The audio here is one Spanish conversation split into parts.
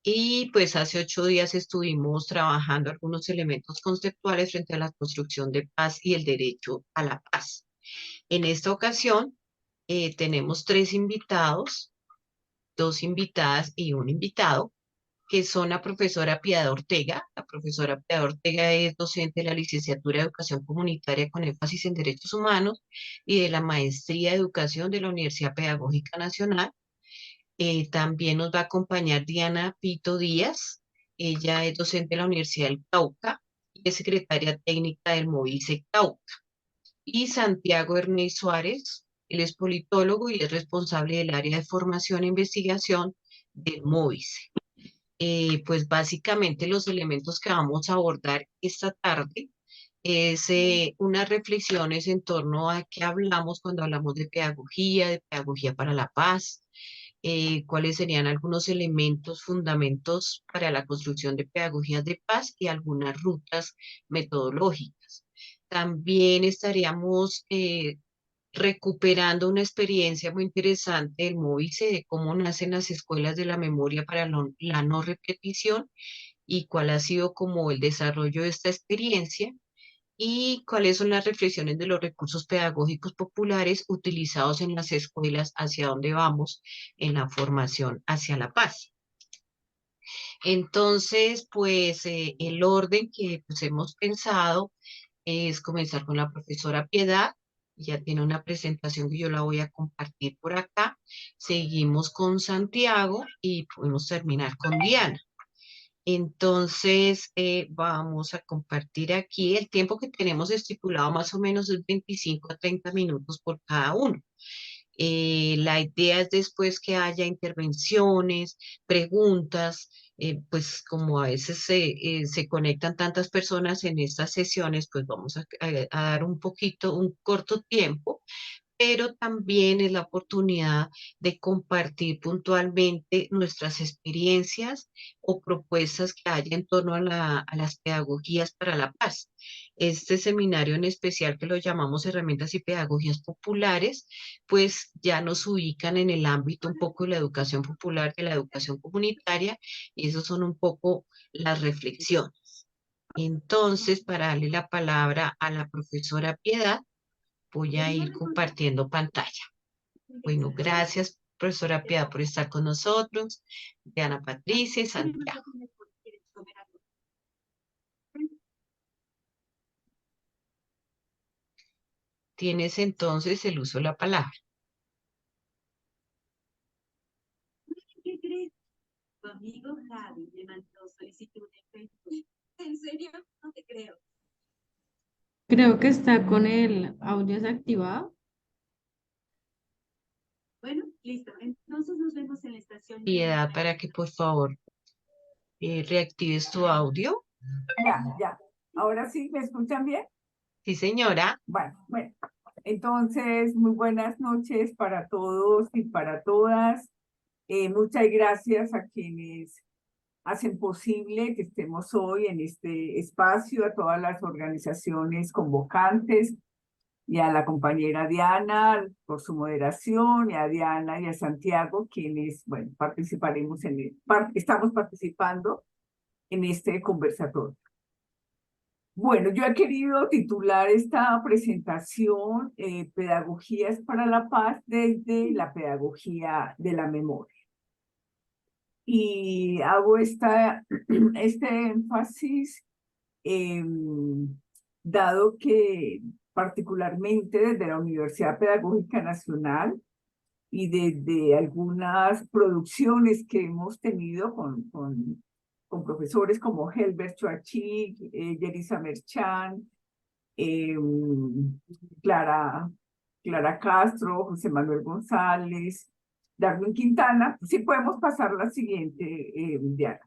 Y pues hace 8 días estuvimos trabajando algunos elementos conceptuales frente a la construcción de paz y el derecho a la paz. En esta ocasión tenemos 3 invitados, 2 invitadas y un invitado, que son la profesora Piedad Ortega. La profesora Piedad Ortega es docente de la licenciatura de Educación Comunitaria con énfasis en Derechos Humanos y de la Maestría de Educación de la Universidad Pedagógica Nacional. También nos va a acompañar Diana Pito Díaz. Ella es docente de la Universidad del Cauca y es secretaria técnica del MOVICE Cauca. Y Santiago Ernest Suárez, él es politólogo y es responsable del área de formación e investigación del MOVICE. Pues básicamente los elementos que vamos a abordar esta tarde es unas reflexiones en torno a qué hablamos cuando hablamos de pedagogía para la paz, cuáles serían algunos elementos, fundamentos para la construcción de pedagogías de paz y algunas rutas metodológicas. También estaríamos recuperando una experiencia muy interesante del MOVICE, de cómo nacen las escuelas de la memoria para la no repetición y cuál ha sido como el desarrollo de esta experiencia y cuáles son las reflexiones de los recursos pedagógicos populares utilizados en las escuelas, hacia dónde vamos en la formación hacia la paz. Entonces, pues el orden que pues, hemos pensado es comenzar con la profesora Piedad. Ya tiene una presentación que yo la voy a compartir por acá. Seguimos con Santiago y podemos terminar con Diana. Entonces, vamos a compartir aquí el tiempo que tenemos estipulado, más o menos es 25 a 30 minutos por cada uno. La idea es después que haya intervenciones, preguntas, pues como a veces se conectan tantas personas en estas sesiones, pues vamos a dar un poquito, un corto tiempo, pero también es la oportunidad de compartir puntualmente nuestras experiencias o propuestas que haya en torno a las pedagogías para la paz. Este seminario en especial, que lo llamamos Herramientas y Pedagogías Populares, pues ya nos ubican en el ámbito un poco de la educación popular, de la educación comunitaria, y eso son un poco las reflexiones. Entonces, para darle la palabra a la profesora Piedad, voy a ir compartiendo pantalla. Bueno, gracias, profesora Piedad, por estar con nosotros. Diana Patricia y Santiago. Tienes entonces el uso de la palabra. ¿Qué crees? Tu amigo Javi me mandó solicitud de Facebook. ¿En serio? No te creo. Creo que está con el audio desactivado. Bueno, listo. Entonces nos vemos en la estación. Piedad, para que por favor reactives tu audio. Ya. Ahora sí, ¿me escuchan bien? Sí, señora. Bueno. Entonces, muy buenas noches para todos y para todas. Muchas gracias a quienes hacen posible que estemos hoy en este espacio, a todas las organizaciones convocantes y a la compañera Diana por su moderación, y a Diana y a Santiago, quienes, bueno, estamos participando en este conversatorio. Bueno, yo he querido titular esta presentación Pedagogías para la Paz desde la pedagogía de la memoria. Y hago este énfasis dado que particularmente desde la Universidad Pedagógica Nacional y desde algunas producciones que hemos tenido con profesores como Helbert Chuachik, Yerisa Merchan, Clara Castro, José Manuel González, Darwin Quintana. Sí podemos pasar la siguiente, Diana.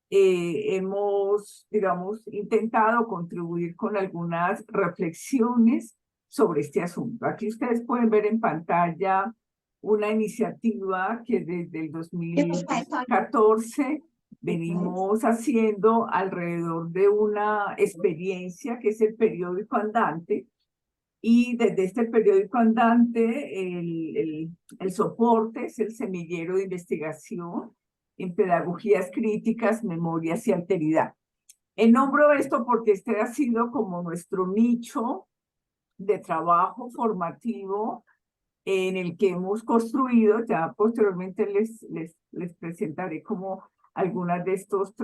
Hemos, digamos, intentado contribuir con algunas reflexiones sobre este asunto. Aquí ustedes pueden ver en pantalla una iniciativa que desde el 2014 venimos haciendo alrededor de una experiencia que es el periódico andante, y desde este periódico andante el soporte es el semillero de investigación en pedagogías críticas, memorias y alteridad. Nombro esto porque este ha sido como nuestro nicho de trabajo formativo en el que hemos construido. Ya posteriormente les presentaré como algunos de estos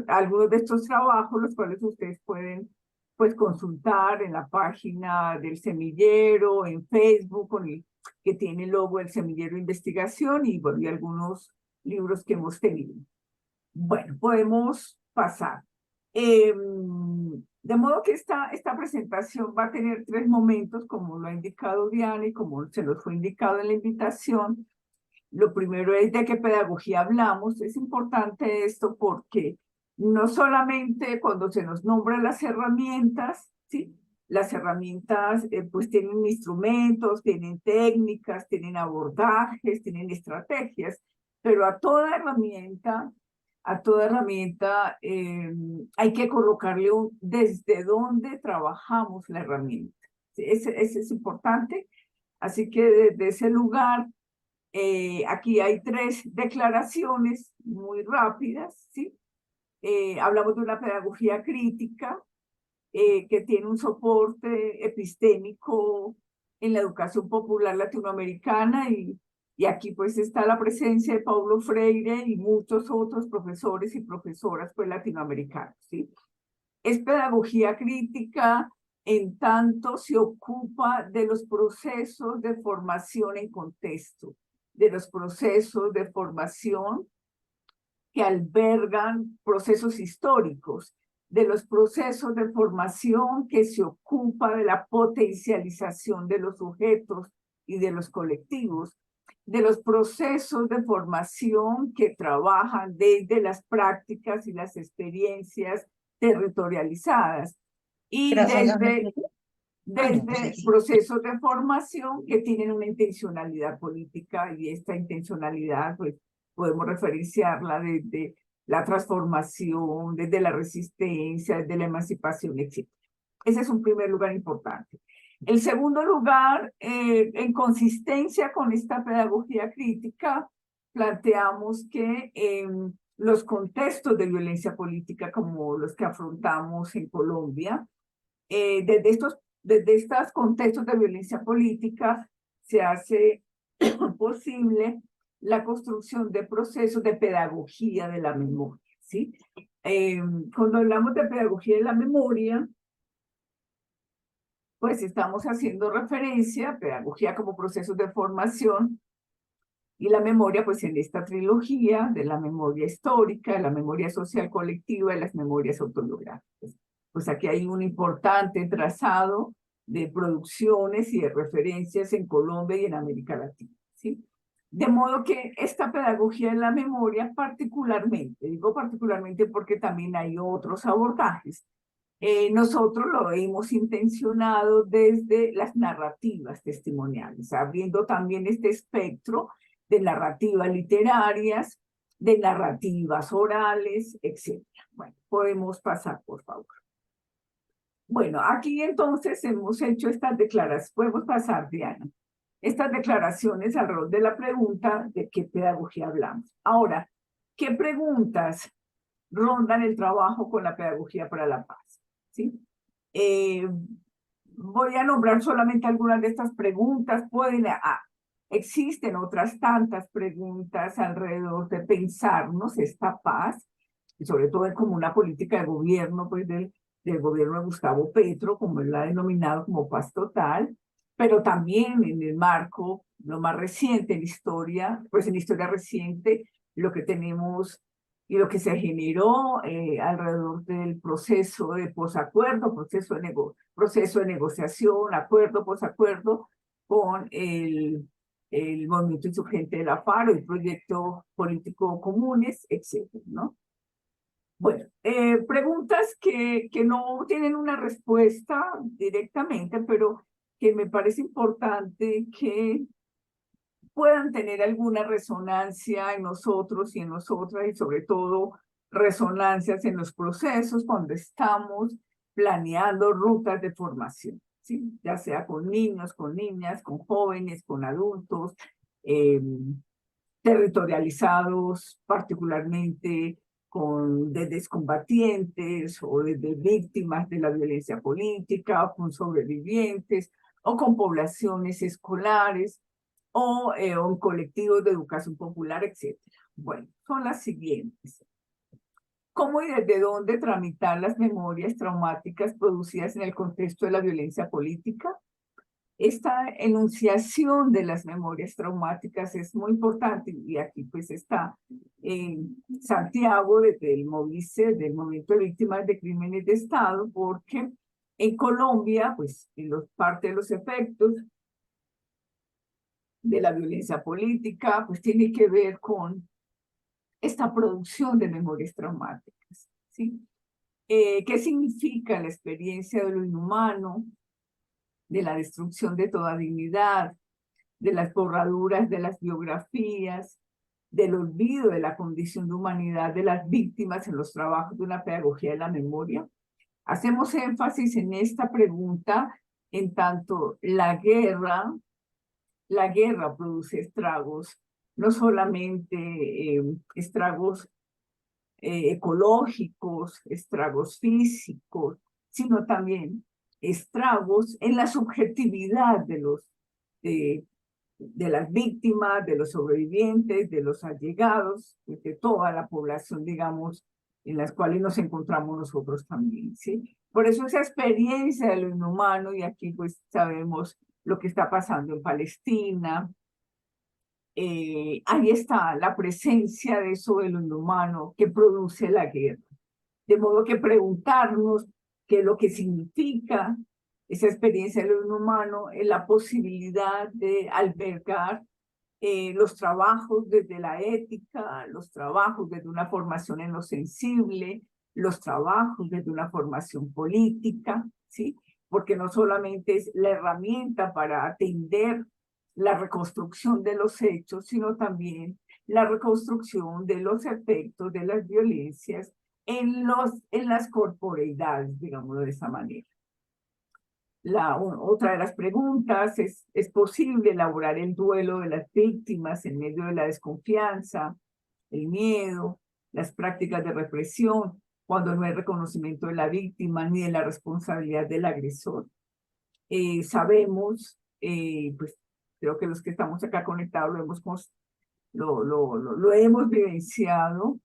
trabajos, los cuales ustedes pueden pues consultar en la página del semillero, en Facebook, que tiene el logo del semillero de investigación, y bueno, y algunos libros que hemos tenido. Bueno, podemos pasar. De modo que esta presentación va a tener 3 momentos, como lo ha indicado Diana y como se nos fue indicado en la invitación. Lo primero es de qué pedagogía hablamos. Es importante esto porque no solamente cuando se nos nombran las herramientas, ¿sí? Las herramientas pues tienen instrumentos, tienen técnicas, tienen abordajes, tienen estrategias, pero a toda herramienta hay que colocarle desde dónde trabajamos la herramienta. Ese es importante. Así que desde ese lugar, aquí hay 3 declaraciones muy rápidas, ¿sí? Hablamos de una pedagogía crítica que tiene un soporte epistémico en la educación popular latinoamericana, y aquí pues está la presencia de Paulo Freire y muchos otros profesores y profesoras pues latinoamericanos, ¿sí? Es pedagogía crítica en tanto se ocupa de los procesos de formación en contexto, de los procesos de formación que albergan procesos históricos, de los procesos de formación que se ocupa de la potencialización de los sujetos y de los colectivos, de los procesos de formación que trabajan desde las prácticas y las experiencias territorializadas, y desde procesos de formación que tienen una intencionalidad política, y esta intencionalidad pues podemos referenciarla desde la transformación, desde la resistencia, desde la emancipación, etc. Ese es un primer lugar importante. El segundo lugar, en consistencia con esta pedagogía crítica, planteamos que los contextos de violencia política como los que afrontamos en Colombia, desde estos contextos de violencia política se hace posible la construcción de procesos de pedagogía de la memoria, ¿sí? Cuando hablamos de pedagogía de la memoria, pues estamos haciendo referencia a pedagogía como procesos de formación, y la memoria pues en esta trilogía de la memoria histórica, de la memoria social colectiva y las memorias autobiográficas. Pues aquí hay un importante trazado de producciones y de referencias en Colombia y en América Latina, ¿sí? De modo que esta pedagogía de la memoria particularmente, digo particularmente porque también hay otros abordajes, nosotros lo hemos intencionado desde las narrativas testimoniales, abriendo también este espectro de narrativas literarias, de narrativas orales, etc. Bueno, podemos pasar, por favor. Bueno, aquí entonces hemos hecho estas declaraciones. Podemos pasar, Diana. Estas declaraciones alrededor de la pregunta de qué pedagogía hablamos. Ahora, ¿qué preguntas rondan el trabajo con la pedagogía para la paz? ¿Sí? Voy a nombrar solamente algunas de estas preguntas. Existen otras tantas preguntas alrededor de pensarnos esta paz, y sobre todo como una política de gobierno pues del gobierno de Gustavo Petro, como él la ha denominado como paz total, pero también en el marco, lo más reciente en la historia, pues en la historia reciente, lo que tenemos y lo que se generó alrededor del proceso de posacuerdo, proceso de negociación, acuerdo, posacuerdo, con el movimiento insurgente de la FARC, el proyecto político comunes, etcétera, ¿no? Bueno, preguntas que no tienen una respuesta directamente, pero que me parece importante que puedan tener alguna resonancia en nosotros y en nosotras, y sobre todo resonancias en los procesos cuando estamos planeando rutas de formación, ¿sí? Ya sea con niños, con niñas, con jóvenes, con adultos, territorializados, particularmente desde excombatientes o desde víctimas de la violencia política, o con sobrevivientes, o con poblaciones escolares, o en colectivos de educación popular, etc. Bueno, son las siguientes. ¿Cómo y desde dónde tramitar las memorias traumáticas producidas en el contexto de la violencia política? Esta enunciación de las memorias traumáticas es muy importante y aquí pues está Santiago desde el MOVICE, del Movimiento de Víctimas de Crímenes de Estado, porque en Colombia pues parte de los efectos de la violencia política pues tiene que ver con esta producción de memorias traumáticas, ¿sí? ¿Qué significa la experiencia de lo inhumano, de la destrucción de toda dignidad, de las borraduras de las biografías, del olvido de la condición de humanidad de las víctimas en los trabajos de una pedagogía de la memoria? Hacemos énfasis en esta pregunta en tanto la guerra produce estragos, no solamente estragos ecológicos, estragos físicos, sino también estragos en la subjetividad de las víctimas, de los sobrevivientes, de los allegados, de toda la población, digamos, en las cuales nos encontramos nosotros también, ¿sí? Por eso esa experiencia de lo inhumano, y aquí pues sabemos lo que está pasando en Palestina, ahí está la presencia de eso de lo inhumano que produce la guerra. De modo que preguntarnos qué es lo que significa esa experiencia de lo inhumano es la posibilidad de albergar los trabajos desde la ética, los trabajos desde una formación en lo sensible, los trabajos desde una formación política, ¿sí? Porque no solamente es la herramienta para atender la reconstrucción de los hechos, sino también la reconstrucción de los efectos de las violencias en las corporeidades, digámoslo de esa manera. Otra de las preguntas ¿es posible elaborar el duelo de las víctimas en medio de la desconfianza, el miedo, las prácticas de represión, cuando no hay reconocimiento de la víctima ni de la responsabilidad del agresor? Sabemos, pues creo que los que estamos acá conectados lo hemos vivenciado,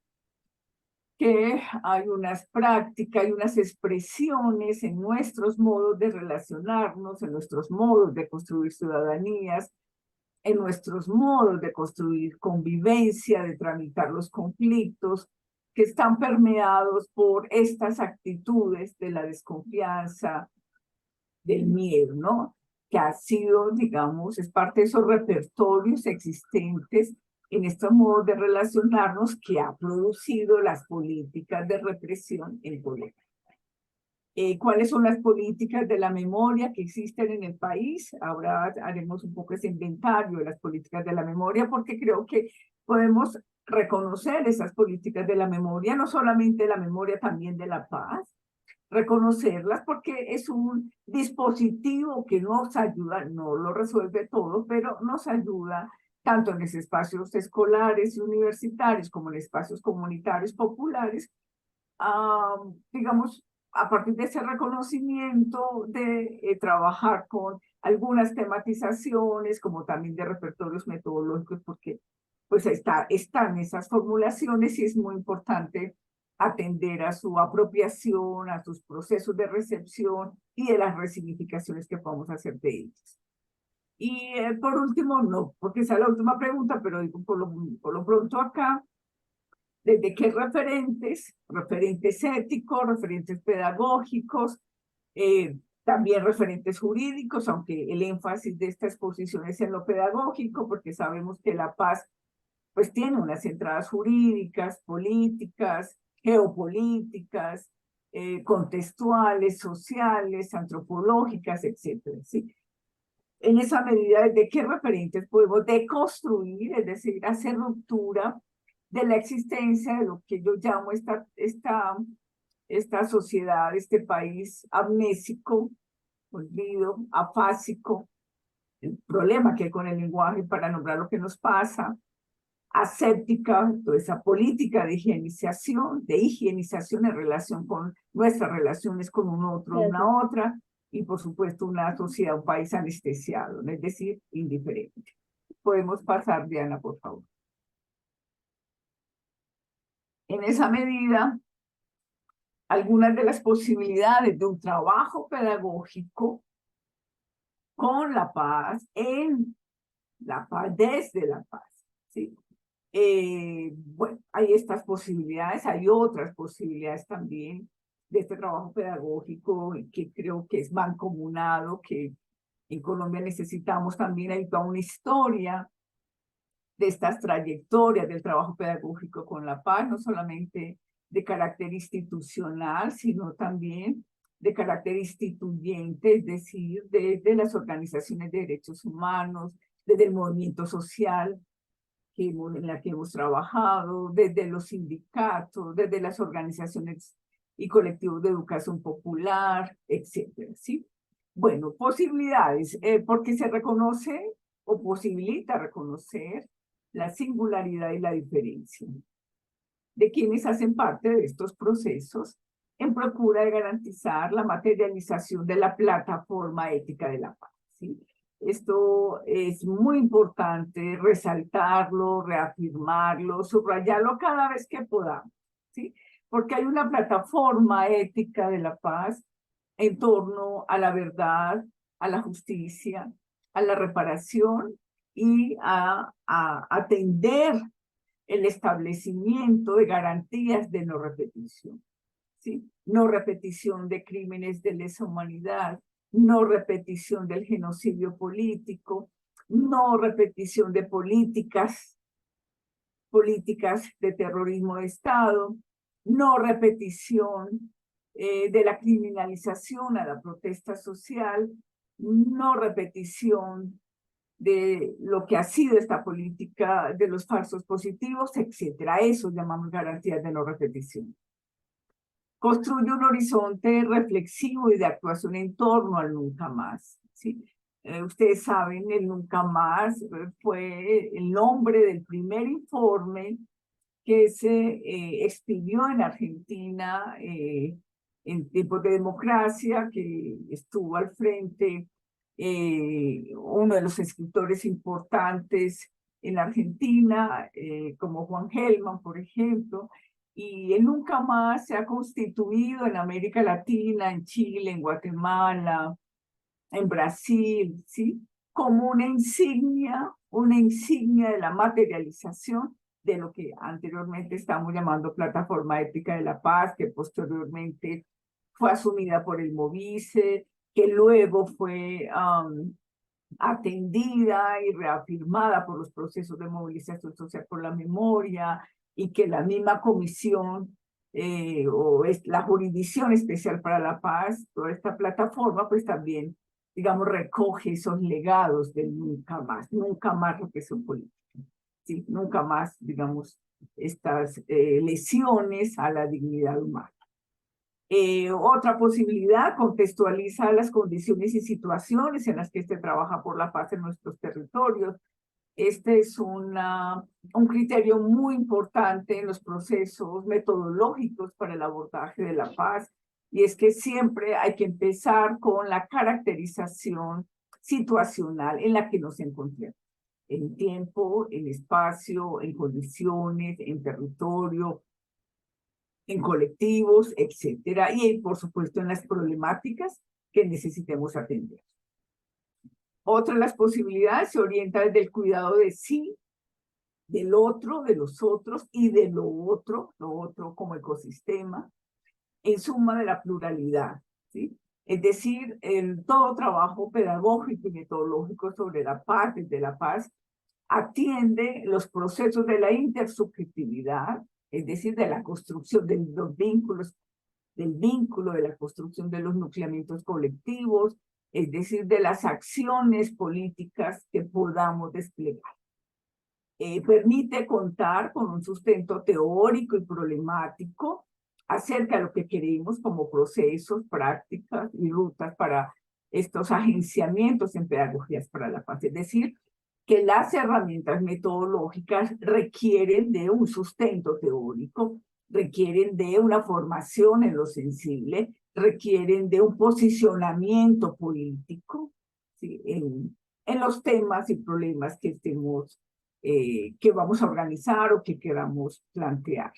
que hay unas prácticas, hay unas expresiones en nuestros modos de relacionarnos, en nuestros modos de construir ciudadanías, en nuestros modos de construir convivencia, de tramitar los conflictos, que están permeados por estas actitudes de la desconfianza, del miedo, ¿no? Que ha sido, digamos, es parte de esos repertorios existentes en estos modos de relacionarnos que ha producido las políticas de represión en Colombia. ¿Cuáles son las políticas de la memoria que existen en el país? Ahora haremos un poco ese inventario de las políticas de la memoria, porque creo que podemos reconocer esas políticas de la memoria, no solamente la memoria, también de la paz, reconocerlas porque es un dispositivo que nos ayuda, no lo resuelve todo, pero nos ayuda tanto en los espacios escolares y universitarios como en espacios comunitarios populares, digamos, a partir de ese reconocimiento de trabajar con algunas tematizaciones, como también de repertorios metodológicos, porque pues están esas formulaciones y es muy importante atender a su apropiación, a sus procesos de recepción y de las resignificaciones que podamos hacer de ellas. Y por último, no, porque esa es la última pregunta, pero digo, por lo pronto acá, desde qué referentes éticos, referentes pedagógicos, también referentes jurídicos, aunque el énfasis de esta exposición es en lo pedagógico, porque sabemos que la paz pues tiene unas entradas jurídicas, políticas, geopolíticas, contextuales, sociales, antropológicas, etcétera, ¿sí? En esa medida, ¿de qué referentes podemos deconstruir, es decir, hacer ruptura de la existencia de lo que yo llamo esta sociedad, este país amnésico, olvido, afásico, el problema que hay con el lenguaje para nombrar lo que nos pasa, aséptica, toda esa política de higienización en relación con nuestras relaciones con un otro, una otra, y por supuesto una sociedad, un país anestesiado, es decir, indiferente. Podemos pasar, Diana, por favor. En esa medida, algunas de las posibilidades de un trabajo pedagógico con la paz, en la paz, desde la paz, ¿sí? Bueno, hay estas posibilidades, hay otras posibilidades también de este trabajo pedagógico que creo que es mancomunado, que en Colombia necesitamos también, hay toda una historia de estas trayectorias del trabajo pedagógico con la paz, no solamente de carácter institucional, sino también de carácter instituyente, es decir, desde las organizaciones de derechos humanos, desde el movimiento social en la que hemos trabajado, desde los sindicatos, desde las organizaciones y colectivos de educación popular, etcétera, ¿sí? Bueno, posibilidades, porque se reconoce o posibilita reconocer la singularidad y la diferencia de quienes hacen parte de estos procesos en procura de garantizar la materialización de la plataforma ética de la paz, ¿sí? Esto es muy importante resaltarlo, reafirmarlo, subrayarlo cada vez que podamos, ¿sí? Porque hay una plataforma ética de la paz en torno a la verdad, a la justicia, a la reparación y a atender el establecimiento de garantías de no repetición, ¿sí? No repetición de crímenes de lesa humanidad, no repetición del genocidio político, no repetición de políticas de terrorismo de Estado, no repetición de la criminalización a la protesta social, no repetición de lo que ha sido esta política de los falsos positivos, etcétera. Eso llamamos garantías de no repetición. Construye un horizonte reflexivo y de actuación en torno al nunca más, ¿sí? Ustedes saben, el nunca más fue el nombre del primer informe que se expidió en Argentina en tiempos de democracia, que estuvo al frente uno de los escritores importantes en Argentina, como Juan Gelman, por ejemplo, y él nunca más se ha constituido en América Latina, en Chile, en Guatemala, en Brasil, ¿sí? Como una insignia de la materialización de lo que anteriormente estamos llamando Plataforma Ética de la Paz, que posteriormente fue asumida por el Movice, que luego fue atendida y reafirmada por los procesos de movilización social por la memoria, y que la misma comisión o es la Jurisdicción Especial para la Paz, toda esta plataforma, pues también, digamos, recoge esos legados del nunca más represión política, ¿sí? Nunca más, digamos, estas lesiones a la dignidad humana. Otra posibilidad, contextualiza las condiciones y situaciones en las que se trabaja por la paz en nuestros territorios. Este es un criterio muy importante en los procesos metodológicos para el abordaje de la paz, y es que siempre hay que empezar con la caracterización situacional en la que nos encontramos, en tiempo, en espacio, en condiciones, en territorio, en colectivos, etcétera, y por supuesto en las problemáticas que necesitemos atender. Otra de las posibilidades se orienta desde el cuidado de sí, del otro, de los otros y de lo otro como ecosistema, en suma de la pluralidad, ¿sí? Es decir, todo trabajo pedagógico y metodológico sobre la paz, desde la paz, atiende los procesos de la intersubjetividad, es decir, de la construcción de los vínculos, del vínculo, de la construcción de los nucleamientos colectivos, es decir, de las acciones políticas que podamos desplegar. Permite contar con un sustento teórico y problemático acerca de lo que queremos como procesos, prácticas y rutas para estos agenciamientos en pedagogías para la paz. Es decir, que las herramientas metodológicas requieren de un sustento teórico, requieren de una formación en lo sensible, requieren de un posicionamiento político, ¿sí? en los temas y problemas que estemos, que vamos a organizar o que queramos plantear.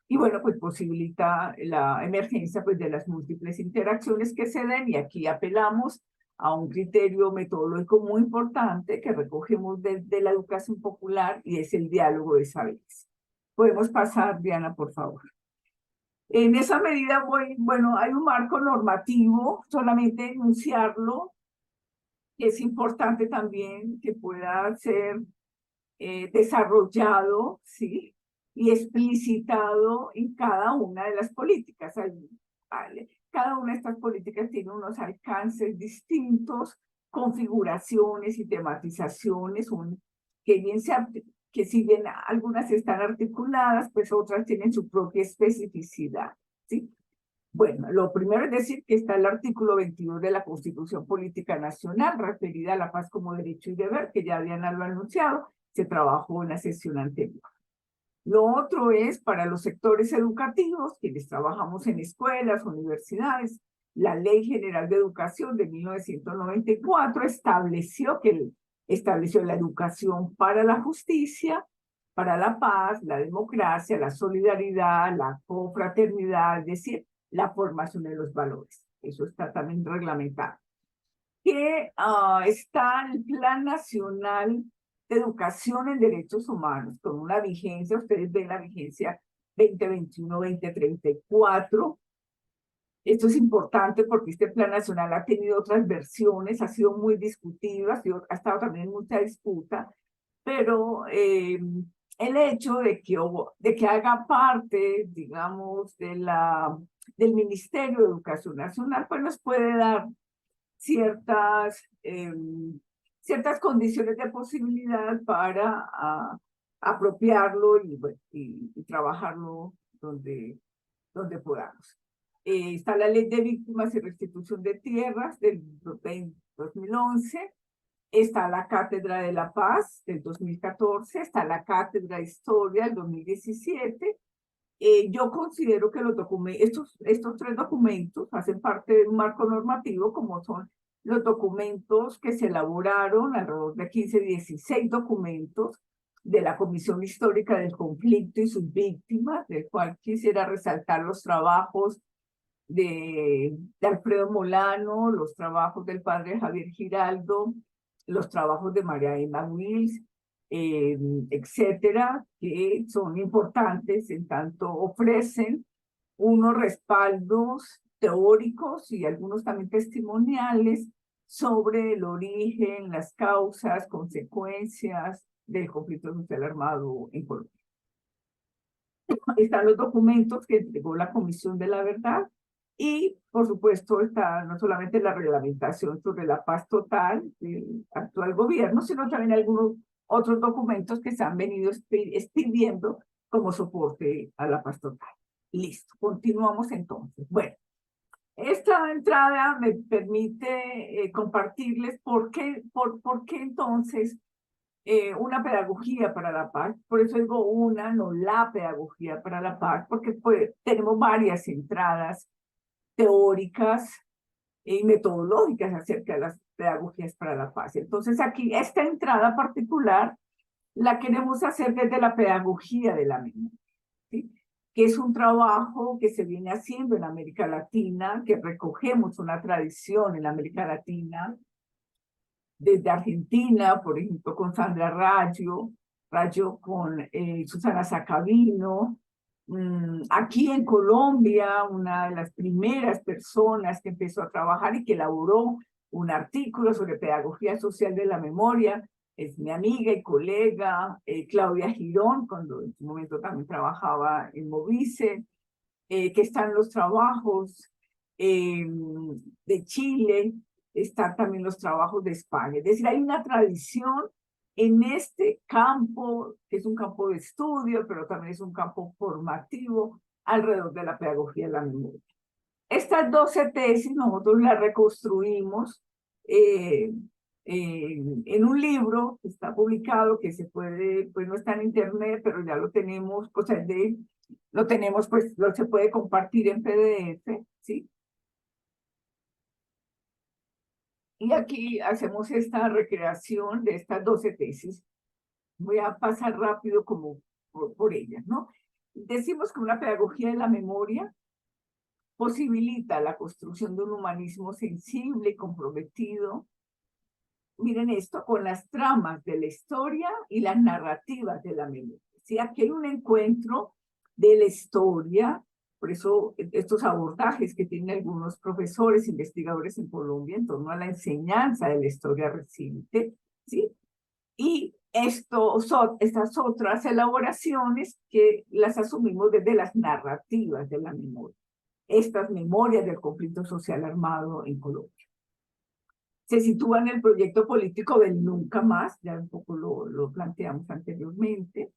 Y bueno, pues posibilita la emergencia pues, de las múltiples interacciones que se den, y aquí apelamos a un criterio metodológico muy importante que recogemos desde la educación popular, y es el diálogo de saberes. Podemos pasar, Diana, por favor. En esa medida, bueno, hay un marco normativo, solamente enunciarlo, que es importante también que pueda ser desarrollado, ¿sí? Y explicitado en cada una de las políticas. ¿Vale? Cada una de estas políticas tiene unos alcances distintos, configuraciones y tematizaciones, que si bien algunas están articuladas, pues otras tienen su propia especificidad, ¿sí? Bueno, lo primero es decir que está el artículo 22 de la Constitución Política Nacional, referida a la paz como derecho y deber, que ya Diana lo ha anunciado, se trabajó en la sesión anterior. Lo otro es para los sectores educativos, quienes trabajamos en escuelas, universidades. La Ley General de Educación de 1994 estableció la educación para la justicia, para la paz, la democracia, la solidaridad, la confraternidad, es decir, la formación de los valores. Eso está también reglamentado. Que está el Plan Nacional de Educación en Derechos Humanos, con una vigencia, ustedes ven la vigencia 2021-2034. Esto es importante porque este Plan Nacional ha tenido otras versiones, ha sido muy discutido, ha estado también en mucha disputa, pero el hecho de que haga parte, digamos, del Ministerio de Educación Nacional, pues nos puede dar ciertas condiciones de posibilidad para apropiarlo y trabajarlo donde podamos. Está la Ley de Víctimas y Restitución de Tierras del 2011, está la Cátedra de la Paz del 2014, está la Cátedra de Historia del 2017. Yo considero que estos tres documentos hacen parte de un marco normativo, como son los documentos que se elaboraron, alrededor de 15, 16 documentos de la Comisión Histórica del Conflicto y sus víctimas, del cual quisiera resaltar los trabajos de Alfredo Molano, los trabajos del padre Javier Giraldo, los trabajos de María Emma Wills, etcétera, que son importantes en tanto ofrecen unos respaldos teóricos y algunos también testimoniales sobre el origen, las causas, consecuencias del conflicto social armado en Colombia. Están los documentos que entregó la Comisión de la Verdad y, por supuesto, está no solamente la reglamentación sobre la paz total del actual gobierno, sino también algunos otros documentos que se han venido expidiendo como soporte a la paz total. Listo, continuamos entonces. Bueno, esta entrada me permite compartirles por qué entonces una pedagogía para la paz. Por eso digo una, no la pedagogía para la paz, porque pues, tenemos varias entradas teóricas y metodológicas acerca de las pedagogías para la paz. Entonces aquí esta entrada particular la queremos hacer desde la pedagogía de la memoria, ¿sí? Que es un trabajo que se viene haciendo en América Latina, que recogemos una tradición en América Latina, desde Argentina, por ejemplo, con Sandra Raggio con Susana Sacabino. Aquí en Colombia, una de las primeras personas que empezó a trabajar y que elaboró un artículo sobre pedagogía social de la memoria es mi amiga y colega Claudia Girón, cuando en su momento también trabajaba en Movice, que están los trabajos de Chile, están también los trabajos de España. Es decir, hay una tradición en este campo, que es un campo de estudio, pero también es un campo formativo alrededor de la pedagogía de la memoria. Estas 12 tesis nosotros las reconstruimos en un libro que está publicado, que se puede, pues no está en internet, pero ya lo tenemos, o sea, lo tenemos, pues se puede compartir en PDF, ¿sí? Y aquí hacemos esta recreación de estas 12 tesis. Voy a pasar rápido como por ellas, ¿no? Decimos que una pedagogía de la memoria posibilita la construcción de un humanismo sensible y comprometido. Miren esto, con las tramas de la historia y las narrativas de la memoria. ¿Sí? Aquí hay un encuentro de la historia, por eso estos abordajes que tienen algunos profesores, investigadores en Colombia en torno a la enseñanza de la historia reciente, ¿sí? Y estas otras elaboraciones que las asumimos desde las narrativas de la memoria, estas memorias del conflicto social armado en Colombia. Se sitúa en el proyecto político del nunca más, ya un poco lo planteamos anteriormente,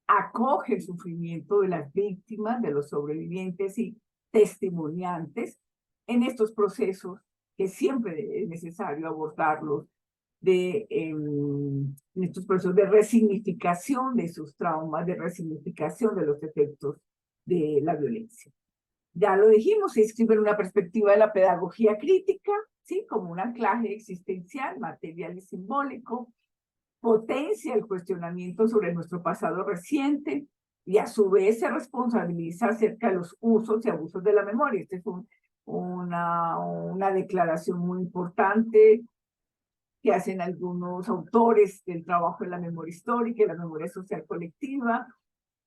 acoge el sufrimiento de las víctimas, de los sobrevivientes y testimoniantes en estos procesos que siempre es necesario abordarlos, en estos procesos de resignificación de sus traumas, de resignificación de los efectos de la violencia. Ya lo dijimos, se inscribe en una perspectiva de la pedagogía crítica, ¿sí? Como un anclaje existencial, material y simbólico, potencia el cuestionamiento sobre nuestro pasado reciente y a su vez se responsabiliza acerca de los usos y abusos de la memoria. Esta es una declaración muy importante que hacen algunos autores del trabajo de la memoria histórica y la memoria social colectiva.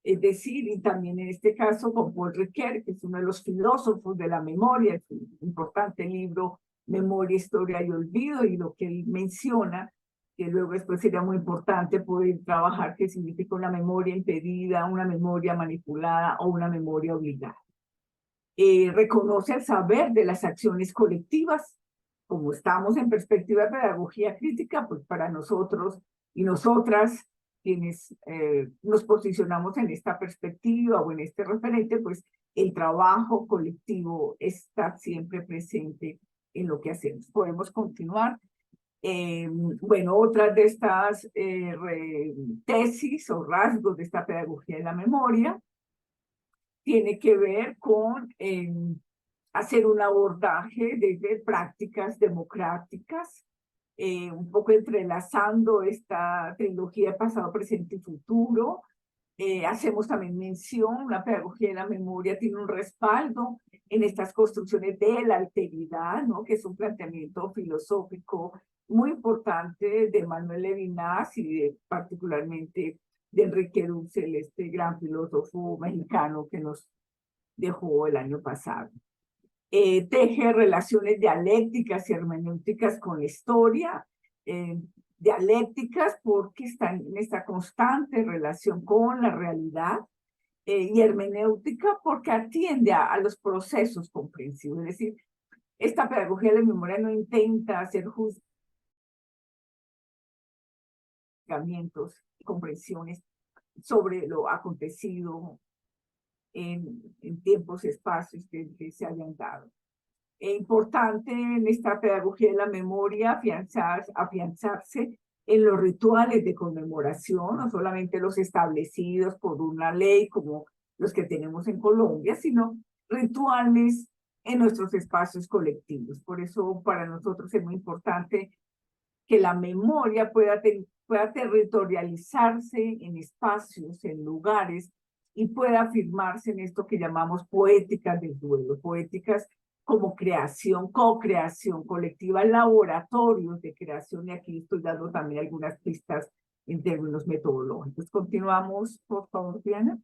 Es decir, y también en este caso con Paul Ricoeur, que es uno de los filósofos de la memoria, es un importante libro, Memoria, Historia y Olvido, y lo que él menciona, que luego después sería muy importante poder trabajar qué significa una memoria impedida, una memoria manipulada o una memoria obligada. Reconoce el saber de las acciones colectivas. Como estamos en perspectiva de pedagogía crítica, pues para nosotros y nosotras, quienes nos posicionamos en esta perspectiva o en este referente, pues el trabajo colectivo está siempre presente en lo que hacemos. Podemos continuar. Bueno, otras de estas tesis o rasgos de esta pedagogía de la memoria tiene que ver con hacer un abordaje desde prácticas democráticas, un poco entrelazando esta trilogía de pasado, presente y futuro. Hacemos también mención, la pedagogía de la memoria tiene un respaldo en estas construcciones de la alteridad, ¿no? Que es un planteamiento filosófico muy importante de Manuel Levinas y particularmente de Enrique Dussel, este gran filósofo mexicano que nos dejó el año pasado. Teje relaciones dialécticas y hermenéuticas con la historia, dialécticas porque están en esta constante relación con la realidad, y hermenéutica porque atiende a los procesos comprensivos. Es decir, esta pedagogía de la memoria no intenta hacer juzgamientos y comprensiones sobre lo acontecido en tiempos y espacios que se hayan dado. Es importante en esta pedagogía de la memoria afianzarse en los rituales de conmemoración, no solamente los establecidos por una ley como los que tenemos en Colombia, sino rituales en nuestros espacios colectivos. Por eso para nosotros es muy importante que la memoria pueda territorializarse en espacios, en lugares, y pueda afirmarse en esto que llamamos poéticas del duelo, poéticas como creación, co-creación colectiva, laboratorios de creación, y aquí estoy dando también algunas pistas en términos metodológicos. Continuamos, por favor, Diana.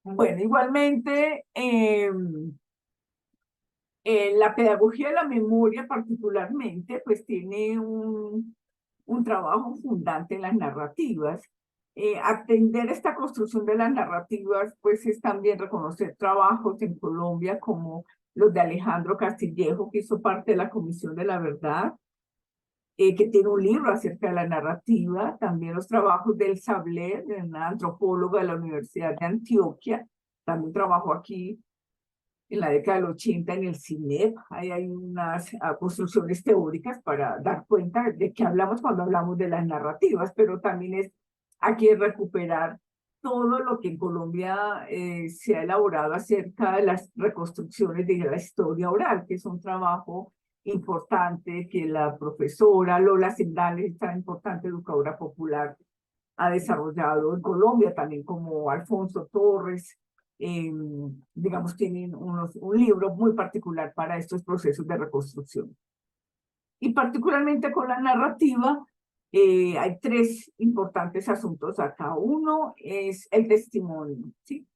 Bueno, igualmente, la pedagogía de la memoria particularmente, pues tiene un trabajo fundante en las narrativas. Atender esta construcción de las narrativas, pues es también reconocer trabajos en Colombia como los de Alejandro Castillejo, que hizo parte de la Comisión de la Verdad, que tiene un libro acerca de la narrativa, también los trabajos del Sabler, una antropóloga de la Universidad de Antioquia, también trabajó aquí en la década del 80 en el CINEP, hay unas construcciones teóricas para dar cuenta de qué hablamos cuando hablamos de las narrativas, pero también es aquí recuperar todo lo que en Colombia se ha elaborado acerca de las reconstrucciones de la historia oral, que es un trabajo importante que la profesora Lola Sendales, esta importante educadora popular, ha desarrollado en Colombia, también como Alfonso Torres, digamos, tienen un libro muy particular para estos procesos de reconstrucción. Y particularmente con la narrativa, hay tres importantes asuntos acá. Uno es el testimonio, ¿sí?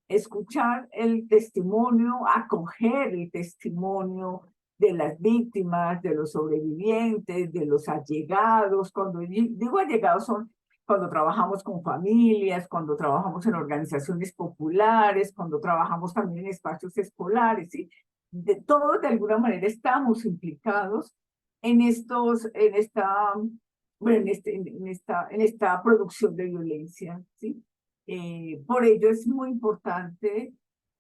Escuchar el testimonio, acoger el testimonio de las víctimas, de los sobrevivientes, de los allegados. Cuando digo allegados son cuando trabajamos con familias, cuando trabajamos en organizaciones populares, cuando trabajamos también en espacios escolares, ¿sí? Todos de alguna manera estamos implicados en esta producción de violencia, ¿sí? Por ello es muy importante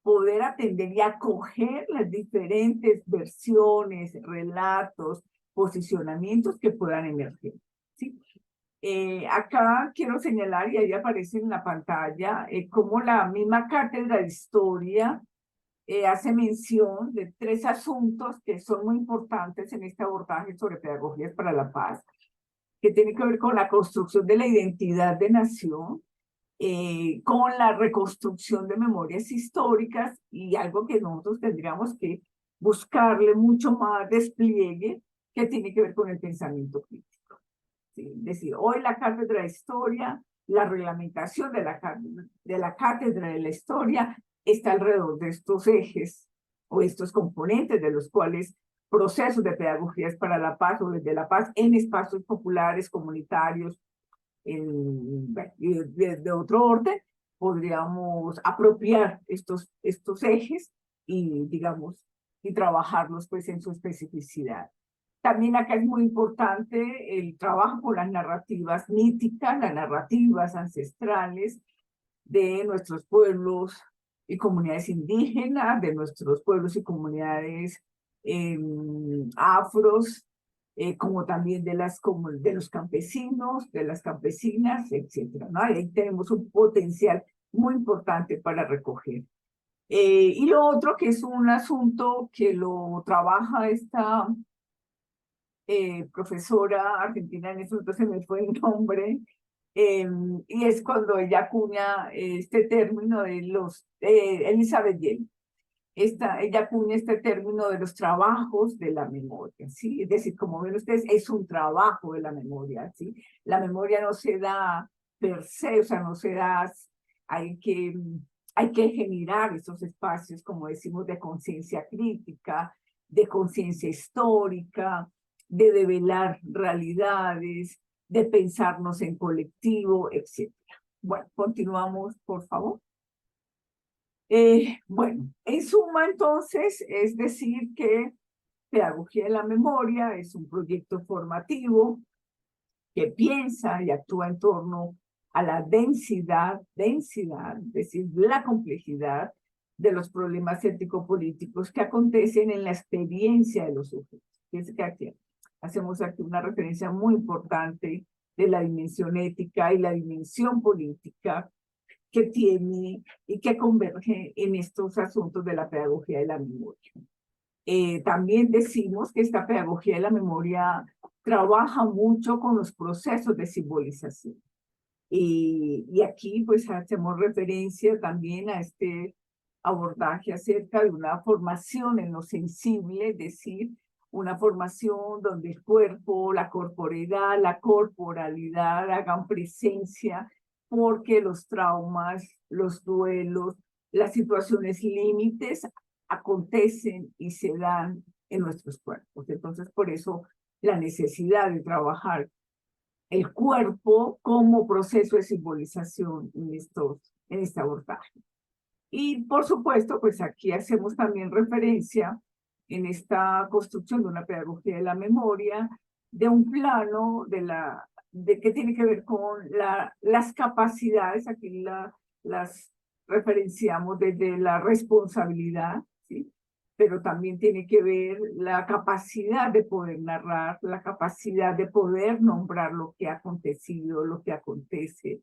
poder atender y acoger las diferentes versiones, relatos, posicionamientos que puedan emerger, ¿sí? Acá quiero señalar, y ahí aparece en la pantalla, cómo la misma cátedra de historia hace mención de tres asuntos que son muy importantes en este abordaje sobre pedagogías para la paz, que tiene que ver con la construcción de la identidad de nación, con la reconstrucción de memorias históricas y algo que nosotros tendríamos que buscarle mucho más despliegue, que tiene que ver con el pensamiento crítico. ¿Sí? Es decir, hoy la cátedra de historia, la reglamentación de la cátedra de la historia está alrededor de estos ejes o estos componentes de los cuales procesos de pedagogías para la paz o desde la paz en espacios populares, comunitarios, de otro orden, podríamos apropiar estos ejes y, digamos, y trabajarlos pues en su especificidad. También acá es muy importante el trabajo con las narrativas míticas, las narrativas ancestrales de nuestros pueblos y comunidades indígenas, de nuestros pueblos y comunidades afros, como también de los campesinos, de las campesinas, etc. ¿no? Ahí tenemos un potencial muy importante para recoger. Y lo otro que es un asunto que lo trabaja esta profesora argentina, en este momento se me fue el nombre, y es cuando ella acuña este término de Elizabeth Yale. Ella acuña este término de los trabajos de la memoria, ¿sí? Es decir, como ven ustedes, es un trabajo de la memoria, ¿sí? La memoria no se da per se, o sea, no se da, hay que generar esos espacios, como decimos, de conciencia crítica, de conciencia histórica, de develar realidades, de pensarnos en colectivo, etc. Bueno, continuamos, por favor. Bueno, en suma, entonces, es decir que Pedagogía de la Memoria es un proyecto formativo que piensa y actúa en torno a la densidad, es decir, la complejidad de los problemas ético-políticos que acontecen en la experiencia de los sujetos. Fíjense que aquí hacemos aquí una referencia muy importante de la dimensión ética y la dimensión política que tiene y que converge en estos asuntos de la pedagogía de la memoria. También decimos que esta pedagogía de la memoria trabaja mucho con los procesos de simbolización. Y aquí pues hacemos referencia también a este abordaje acerca de una formación en lo sensible, es decir, una formación donde el cuerpo, la corporeidad, la corporalidad hagan presencia, porque los traumas, los duelos, las situaciones límites acontecen y se dan en nuestros cuerpos. Entonces, por eso la necesidad de trabajar el cuerpo como proceso de simbolización en este abordaje. Y por supuesto, pues aquí hacemos también referencia en esta construcción de una pedagogía de la memoria, de un plano que tiene que ver con las capacidades, aquí las referenciamos desde la responsabilidad, ¿sí? Pero también tiene que ver la capacidad de poder narrar, la capacidad de poder nombrar lo que ha acontecido, lo que acontece,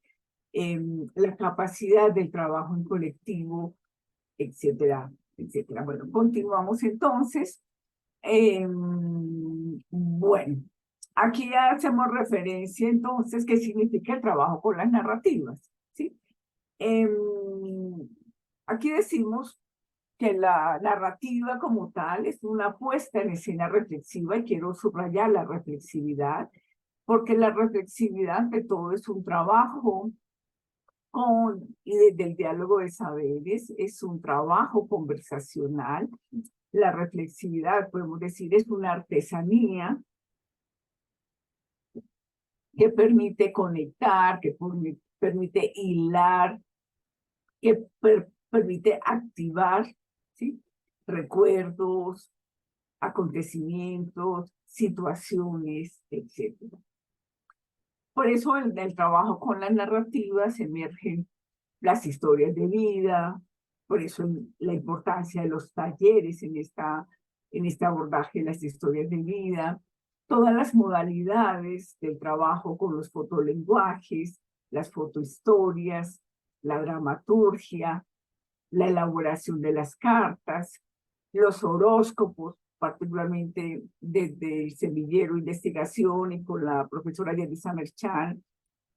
la capacidad del trabajo en colectivo, etcétera, etcétera. Bueno, continuamos entonces. Bueno, aquí ya hacemos referencia entonces qué significa el trabajo con las narrativas, ¿sí? Aquí decimos que la narrativa como tal es una puesta en escena reflexiva, y quiero subrayar la reflexividad, porque la reflexividad ante todo es un trabajo y desde el diálogo de saberes, es un trabajo conversacional. La reflexividad, podemos decir, es una artesanía que permite conectar, que permite hilar, que permite activar, ¿sí? Recuerdos, acontecimientos, situaciones, etc. Por eso en el trabajo con las narrativas emergen las historias de vida, por eso la importancia de los talleres en este abordaje de las historias de vida, todas las modalidades del trabajo con los fotolenguajes, las fotohistorias, la dramaturgia, la elaboración de las cartas, los horóscopos, particularmente desde el semillero investigación y con la profesora Yadisa Merchan.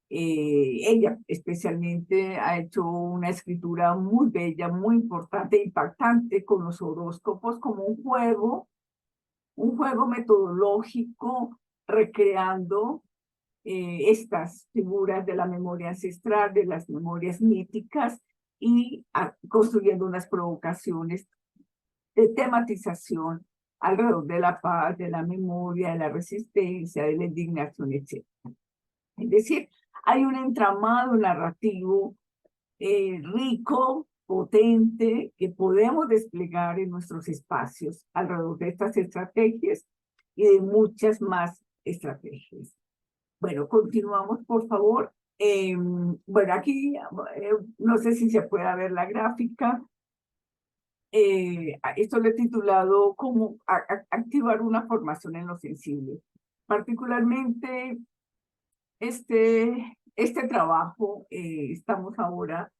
Ella especialmente ha hecho una escritura muy bella, muy importante, impactante con los horóscopos como un juego metodológico recreando estas figuras de la memoria ancestral, de las memorias míticas y construyendo unas provocaciones de tematización alrededor de la paz, de la memoria, de la resistencia, de la indignación, etc. Es decir, hay un entramado narrativo rico, potente, que podemos desplegar en nuestros espacios alrededor de estas estrategias y de muchas más estrategias. Bueno, continuamos, por favor. Bueno, aquí no sé si se puede ver la gráfica. Esto lo he titulado como activar una formación en lo sensible. Particularmente este trabajo, estamos ahora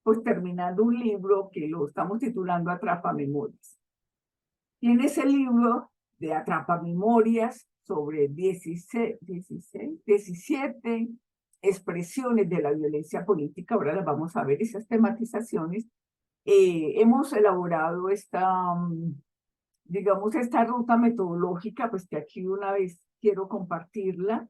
pues terminando un libro que lo estamos titulando Atrapa Memorias. Y en ese libro de Atrapa Memorias, sobre 17 expresiones de la violencia política, ahora las vamos a ver, esas tematizaciones, hemos elaborado digamos, esta ruta metodológica, pues que aquí una vez quiero compartirla,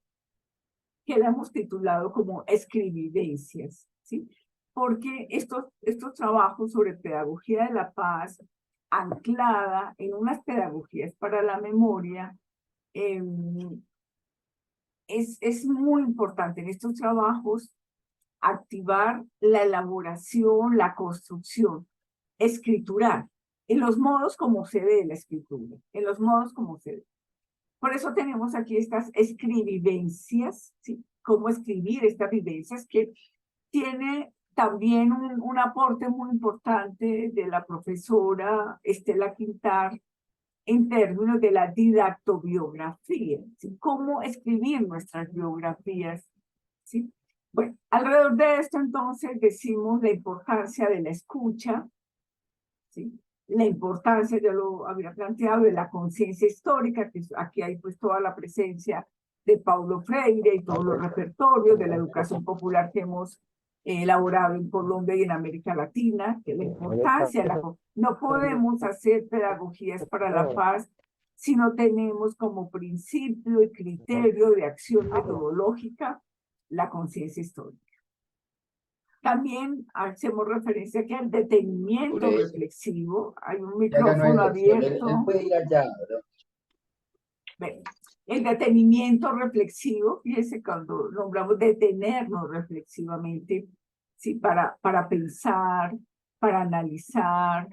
que la hemos titulado como Escribivencias, ¿sí? Porque estos trabajos sobre pedagogía de la paz, anclada en unas pedagogías para la memoria, es muy importante en estos trabajos activar la elaboración, la construcción, escriturar, en los modos como se ve la escritura, en los modos como se ve. Por eso tenemos aquí estas escribivencias, ¿sí? Cómo escribir estas vivencias, que tiene también un aporte muy importante de la profesora Estela Quintar en términos de la didactobiografía, ¿sí? Cómo escribir nuestras biografías, ¿sí? Bueno, alrededor de esto entonces decimos la importancia de la escucha, ¿sí? La importancia, ya lo había planteado, de la conciencia histórica, que aquí hay pues toda la presencia de Paulo Freire y todos los repertorios de la educación popular que hemos elaborado en Colombia y en América Latina, que la importancia de no podemos hacer pedagogías para la paz si no tenemos como principio y criterio de acción metodológica la conciencia histórica. También hacemos referencia aquí al detenimiento reflexivo. Hay un micrófono abierto. Él puede ir allá, ¿no? Bueno, el detenimiento reflexivo, fíjense, cuando nombramos detenernos reflexivamente, ¿sí? Para pensar, para analizar,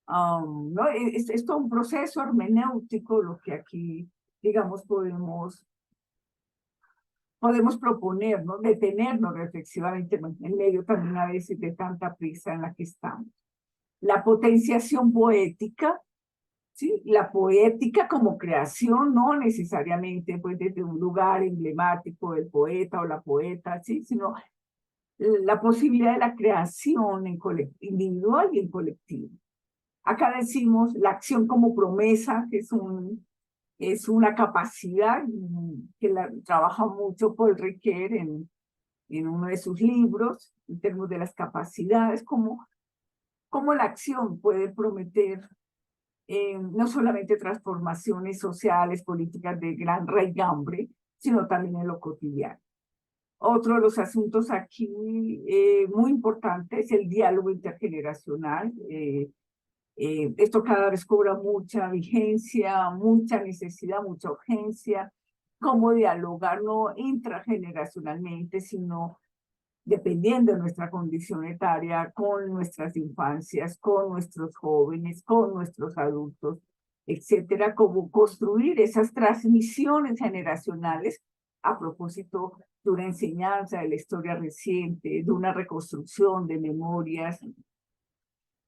¿no? Es todo un proceso hermenéutico lo que aquí, digamos, podemos proponer, ¿no? Detenernos reflexivamente en medio también a veces de tanta prisa en la que estamos. La potenciación poética, ¿sí? La poética como creación, no necesariamente pues desde un lugar emblemático del poeta o la poeta, ¿sí? Sino la posibilidad de la creación en individual y en colectivo. Acá decimos la acción como promesa, que es una capacidad que la trabaja mucho Paul Ricoeur en uno de sus libros, en términos de las capacidades, cómo la acción puede prometer no solamente transformaciones sociales, políticas de gran raigambre, sino también en lo cotidiano. Otro de los asuntos aquí muy importantes es el diálogo intergeneracional. Esto cada vez cobra mucha vigencia, mucha necesidad, mucha urgencia. Cómo dialogar no intrageneracionalmente, sino dependiendo de nuestra condición etaria, con nuestras infancias, con nuestros jóvenes, con nuestros adultos, etcétera, cómo construir esas transmisiones generacionales a propósito de una enseñanza de la historia reciente, de una reconstrucción de memorias,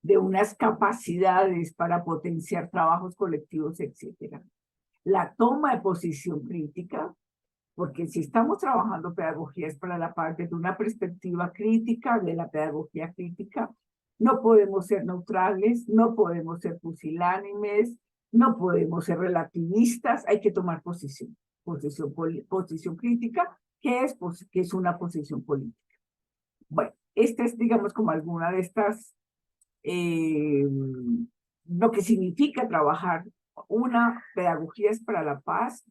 de unas capacidades para potenciar trabajos colectivos, etcétera. La toma de posición crítica, porque si estamos trabajando pedagogías para la paz desde una perspectiva crítica de la pedagogía crítica, no podemos ser neutrales, no podemos ser pusilánimes, no podemos ser relativistas, hay que tomar posición crítica, que es una posición política. Bueno, esta es, digamos, como alguna de estas, lo que significa trabajar una pedagogía es para la paz,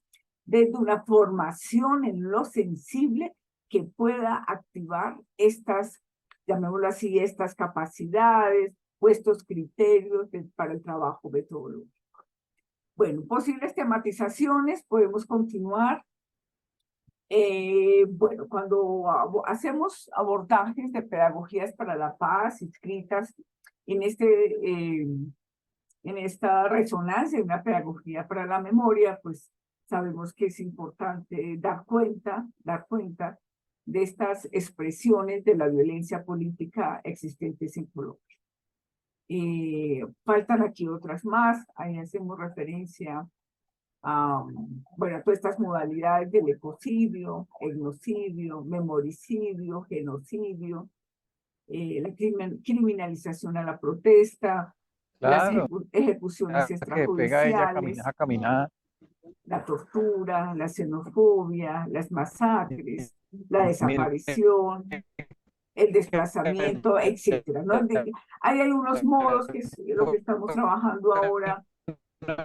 desde una formación en lo sensible que pueda activar estas, llamémoslo así, estas capacidades o estos criterios para el trabajo metodológico. Bueno, posibles tematizaciones, podemos continuar. Bueno, cuando hacemos abordajes de pedagogías para la paz, inscritas en esta resonancia de una pedagogía para la memoria, pues sabemos que es importante dar cuenta de estas expresiones de la violencia política existentes en Colombia. Faltan aquí otras más, ahí hacemos referencia a, bueno, todas estas modalidades del ecocidio, etnocidio, memoricidio, genocidio, la criminalización a la protesta, las Claro, ejecuciones que pega ella extrajudiciales, a caminar. la tortura, la xenofobia, las masacres, la Mire, desaparición, el desplazamiento, etcétera, ¿no? Hay algunos modos que es lo que estamos trabajando ahora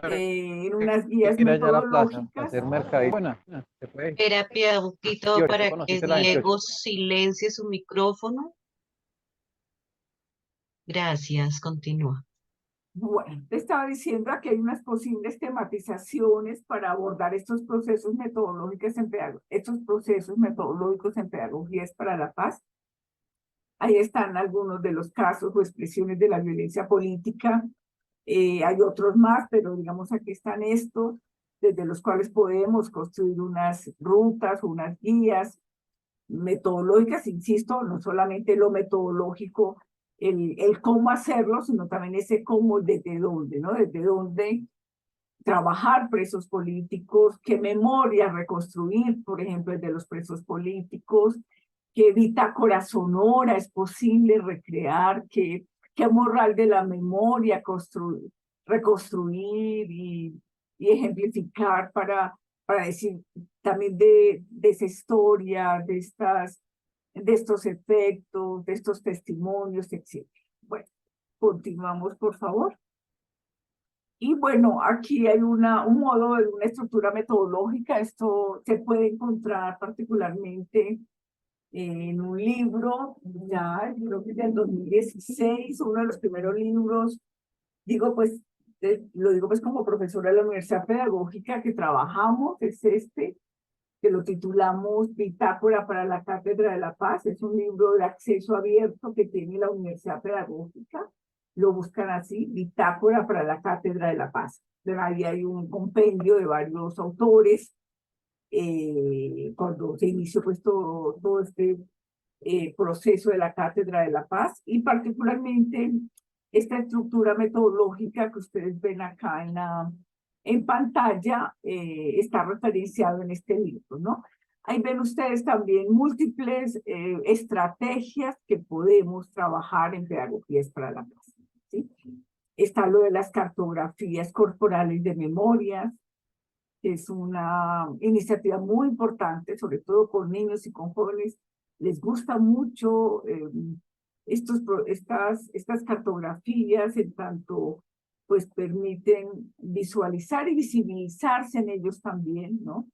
en unas guías ir allá a la plaza a metodológicas. hacer mercadito. Bueno, se puede. Espera, un poquito 28, para que conociste la 28. Diego silencie su micrófono. Gracias, continúa. Bueno, te estaba diciendo que hay unas posibles tematizaciones para abordar estos procesos metodológicos en pedagogías para la paz. Ahí están algunos de los casos o expresiones de la violencia política. Hay otros más, pero digamos aquí están estos, desde los cuales podemos construir unas rutas o unas guías metodológicas, insisto, no solamente lo metodológico, el cómo hacerlo, sino también ese cómo, desde dónde, ¿no? Desde dónde trabajar presos políticos, qué memoria reconstruir, por ejemplo, de los presos políticos, qué bitácora sonora es posible recrear, qué moral de la memoria reconstruir y ejemplificar para decir también de esa historia, de estos efectos, de estos testimonios, etc. Bueno, continuamos, por favor. Y bueno, aquí hay un modo de una estructura metodológica. Esto se puede encontrar particularmente en un libro, ya creo que es del 2016, uno de los primeros libros. Digo, pues, lo digo pues como profesora de la Universidad Pedagógica que trabajamos, es este, que lo titulamos Bitácora para la Cátedra de la Paz. Es un libro de acceso abierto que tiene la Universidad Pedagógica. Lo buscan así, Bitácora para la Cátedra de la Paz. Ahí hay un compendio de varios autores. Cuando se inició pues todo este proceso de la Cátedra de la Paz, y particularmente esta estructura metodológica que ustedes ven acá en pantalla está referenciado en este libro, ¿no? Ahí ven ustedes también múltiples estrategias que podemos trabajar en Pedagogías para la Paz, ¿sí? Está lo de las cartografías corporales de memorias, que es una iniciativa muy importante, sobre todo con niños y con jóvenes. Les gusta mucho estas cartografías, en tanto pues permiten visualizar y visibilizarse en ellos también, ¿no?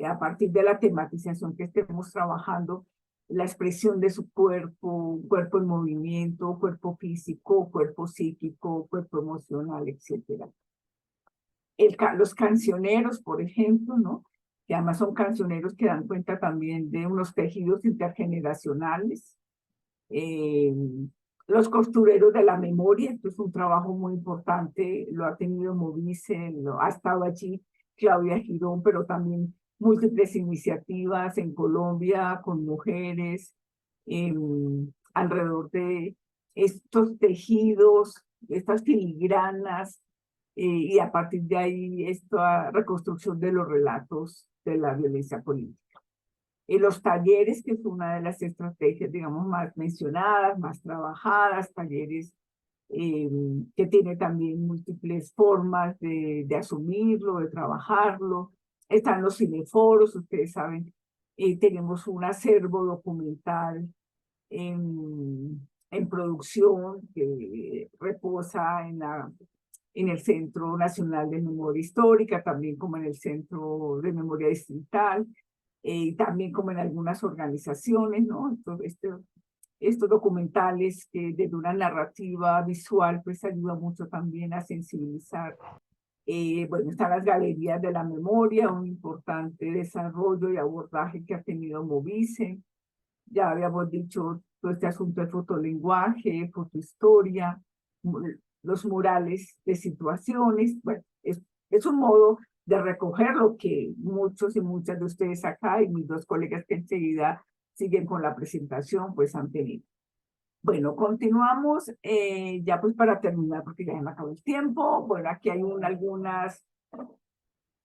A partir de la tematización que estemos trabajando, la expresión de su cuerpo, cuerpo en movimiento, cuerpo físico, cuerpo psíquico, cuerpo emocional, etcétera. Los cancioneros, por ejemplo, ¿no? Que además son cancioneros que dan cuenta también de unos tejidos intergeneracionales. Los costureros de la memoria, esto es un trabajo muy importante, lo ha tenido Movice, ha estado allí Claudia Girón, pero también múltiples iniciativas en Colombia con mujeres alrededor de estos tejidos, estas filigranas, y a partir de ahí esta reconstrucción de los relatos de la violencia política. Los talleres, que es una de las estrategias, digamos, más mencionadas, más trabajadas, talleres que tiene también múltiples formas de asumirlo, de trabajarlo. Están los cineforos, ustedes saben, tenemos un acervo documental en producción que reposa en el Centro Nacional de Memoria Histórica, también como en el Centro de Memoria Distrital, también como en algunas organizaciones, ¿no? Estos documentales que desde una narrativa visual pues ayuda mucho también a sensibilizar. Bueno, están las galerías de la memoria, un importante desarrollo y abordaje que ha tenido Movice. Ya habíamos dicho todo este asunto de fotolenguaje, fotohistoria, los murales de situaciones. Bueno, es un modo de recoger lo que muchos y muchas de ustedes acá y mis dos colegas que enseguida siguen con la presentación, pues han tenido. Bueno, continuamos ya pues para terminar, porque ya me acabó el tiempo. Bueno, aquí hay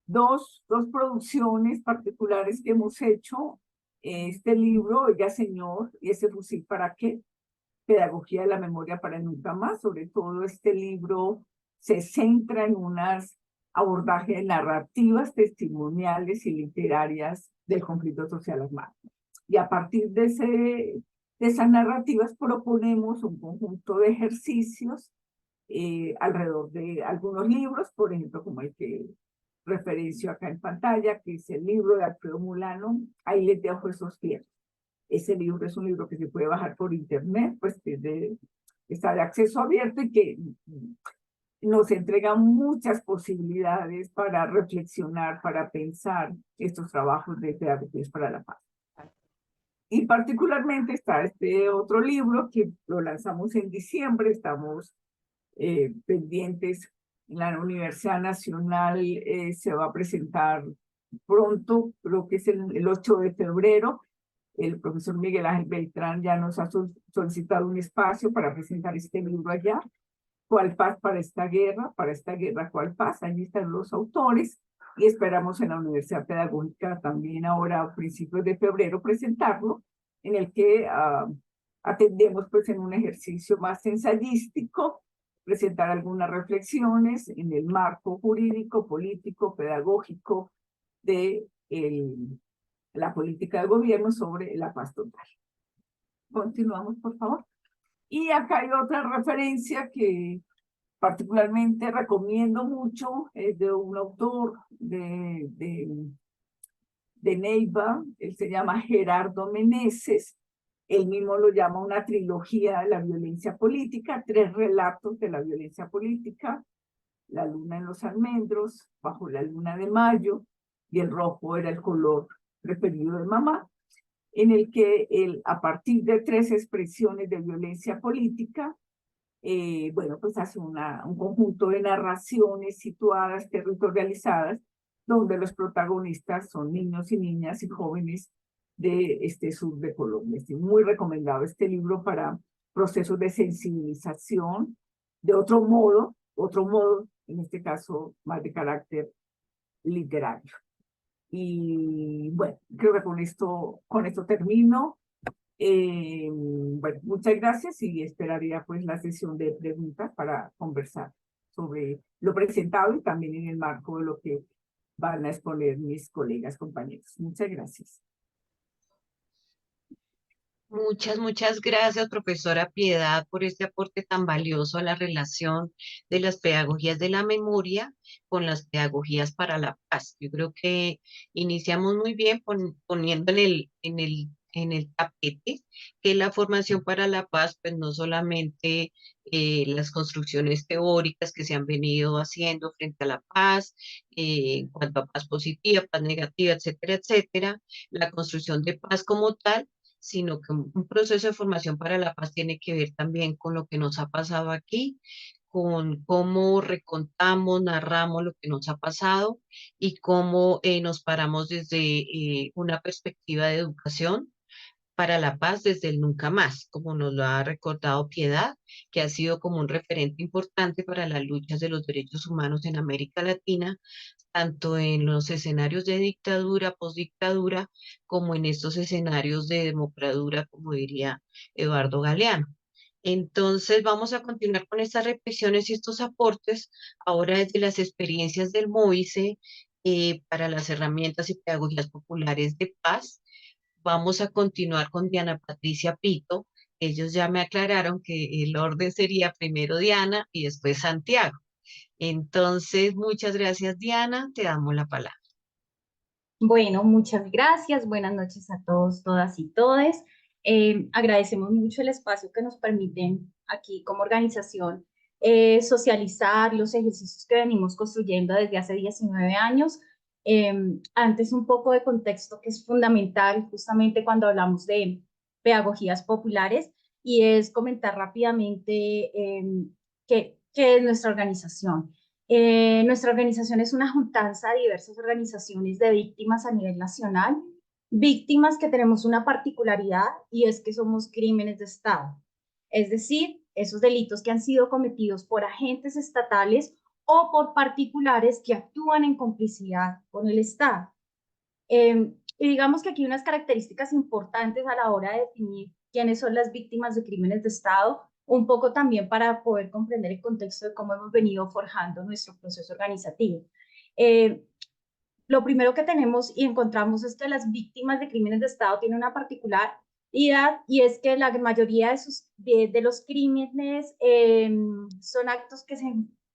dos producciones particulares que hemos hecho. Este libro, Oiga Señor, y ese fusil para qué, Pedagogía de la Memoria para Nunca Más. Sobre todo este libro se centra en unas abordajes de narrativas testimoniales y literarias del conflicto social armado. Y a partir de esas narrativas proponemos un conjunto de ejercicios alrededor de algunos libros, por ejemplo, como el que referencio acá en pantalla, que es el libro de Alfredo Mulano, Ahí les dejo esos tiempos. Ese libro es un libro que se puede bajar por internet, pues está de acceso abierto y que nos entrega muchas posibilidades para reflexionar, para pensar estos trabajos de Pedagogías para la Paz. Y particularmente está este otro libro que lo lanzamos en diciembre, estamos pendientes. La Universidad Nacional se va a presentar pronto, creo que es el 8 de febrero. El profesor Miguel Ángel Beltrán ya nos ha solicitado un espacio para presentar este libro allá. ¿Cuál paz para esta guerra? Para esta guerra, ¿cuál paz? Allí están los autores y esperamos en la Universidad Pedagógica también ahora a principios de febrero presentarlo, en el que atendemos pues en un ejercicio más ensayístico, presentar algunas reflexiones en el marco jurídico, político, pedagógico de la política de gobierno sobre la paz total. Continuamos, por favor. Y acá hay otra referencia que particularmente recomiendo mucho, es de un autor de Neiva, él se llama Gerardo Meneses. Él mismo lo llama una trilogía de la violencia política, 3 relatos de la violencia política: La luna en los almendros, Bajo la luna de mayo, y el rojo era el color preferido de mamá, en el que él, a partir de 3 expresiones de violencia política, bueno, pues hace un conjunto de narraciones situadas, territorializadas, donde los protagonistas son niños y niñas y jóvenes de este sur de Colombia. Es muy recomendado este libro para procesos de sensibilización de otro modo, en este caso más de carácter literario. Y bueno, creo que con esto termino. Bueno, muchas gracias y esperaría pues la sesión de preguntas para conversar sobre lo presentado y también en el marco de lo que van a exponer mis colegas, compañeros. Muchas gracias. Muchas gracias, profesora Piedad, por este aporte tan valioso a la relación de las pedagogías de la memoria con las pedagogías para la paz. Yo creo que iniciamos muy bien poniendo en el tapete que la formación para la paz, pues no solamente las construcciones teóricas que se han venido haciendo frente a la paz, en cuanto a paz positiva, paz negativa, etcétera, etcétera, la construcción de paz como tal, sino que un proceso de formación para la paz tiene que ver también con lo que nos ha pasado aquí, con cómo recontamos, narramos lo que nos ha pasado y cómo nos paramos desde una perspectiva de educación para la paz desde el nunca más, como nos lo ha recordado Piedad, que ha sido como un referente importante para las luchas de los derechos humanos en América Latina, tanto en los escenarios de dictadura, postdictadura, como en estos escenarios de democracia, como diría Eduardo Galeano. Entonces, vamos a continuar con estas reflexiones y estos aportes, ahora desde las experiencias del MOVICE para las herramientas y pedagogías populares de paz. Vamos a continuar con Diana Patricia Pito. Ellos ya me aclararon que el orden sería primero Diana y después Santiago. Entonces, muchas gracias, Diana. Te damos la palabra. Bueno, muchas gracias. Buenas noches a todos, todas y todes. Agradecemos mucho el espacio que nos permiten aquí como organización socializar los ejercicios que venimos construyendo desde hace 19 años. Antes un poco de contexto que es fundamental justamente cuando hablamos de pedagogías populares y es comentar rápidamente qué es nuestra organización. Nuestra organización es una juntanza de diversas organizaciones de víctimas a nivel nacional, víctimas que tenemos una particularidad y es que somos crímenes de Estado, es decir, esos delitos que han sido cometidos por agentes estatales o por particulares que actúan en complicidad con el Estado. Y digamos que aquí hay unas características importantes a la hora de definir quiénes son las víctimas de crímenes de Estado, un poco también para poder comprender el contexto de cómo hemos venido forjando nuestro proceso organizativo. Lo primero que tenemos y encontramos es que las víctimas de crímenes de Estado tienen una particularidad y es que la mayoría de los crímenes son actos que se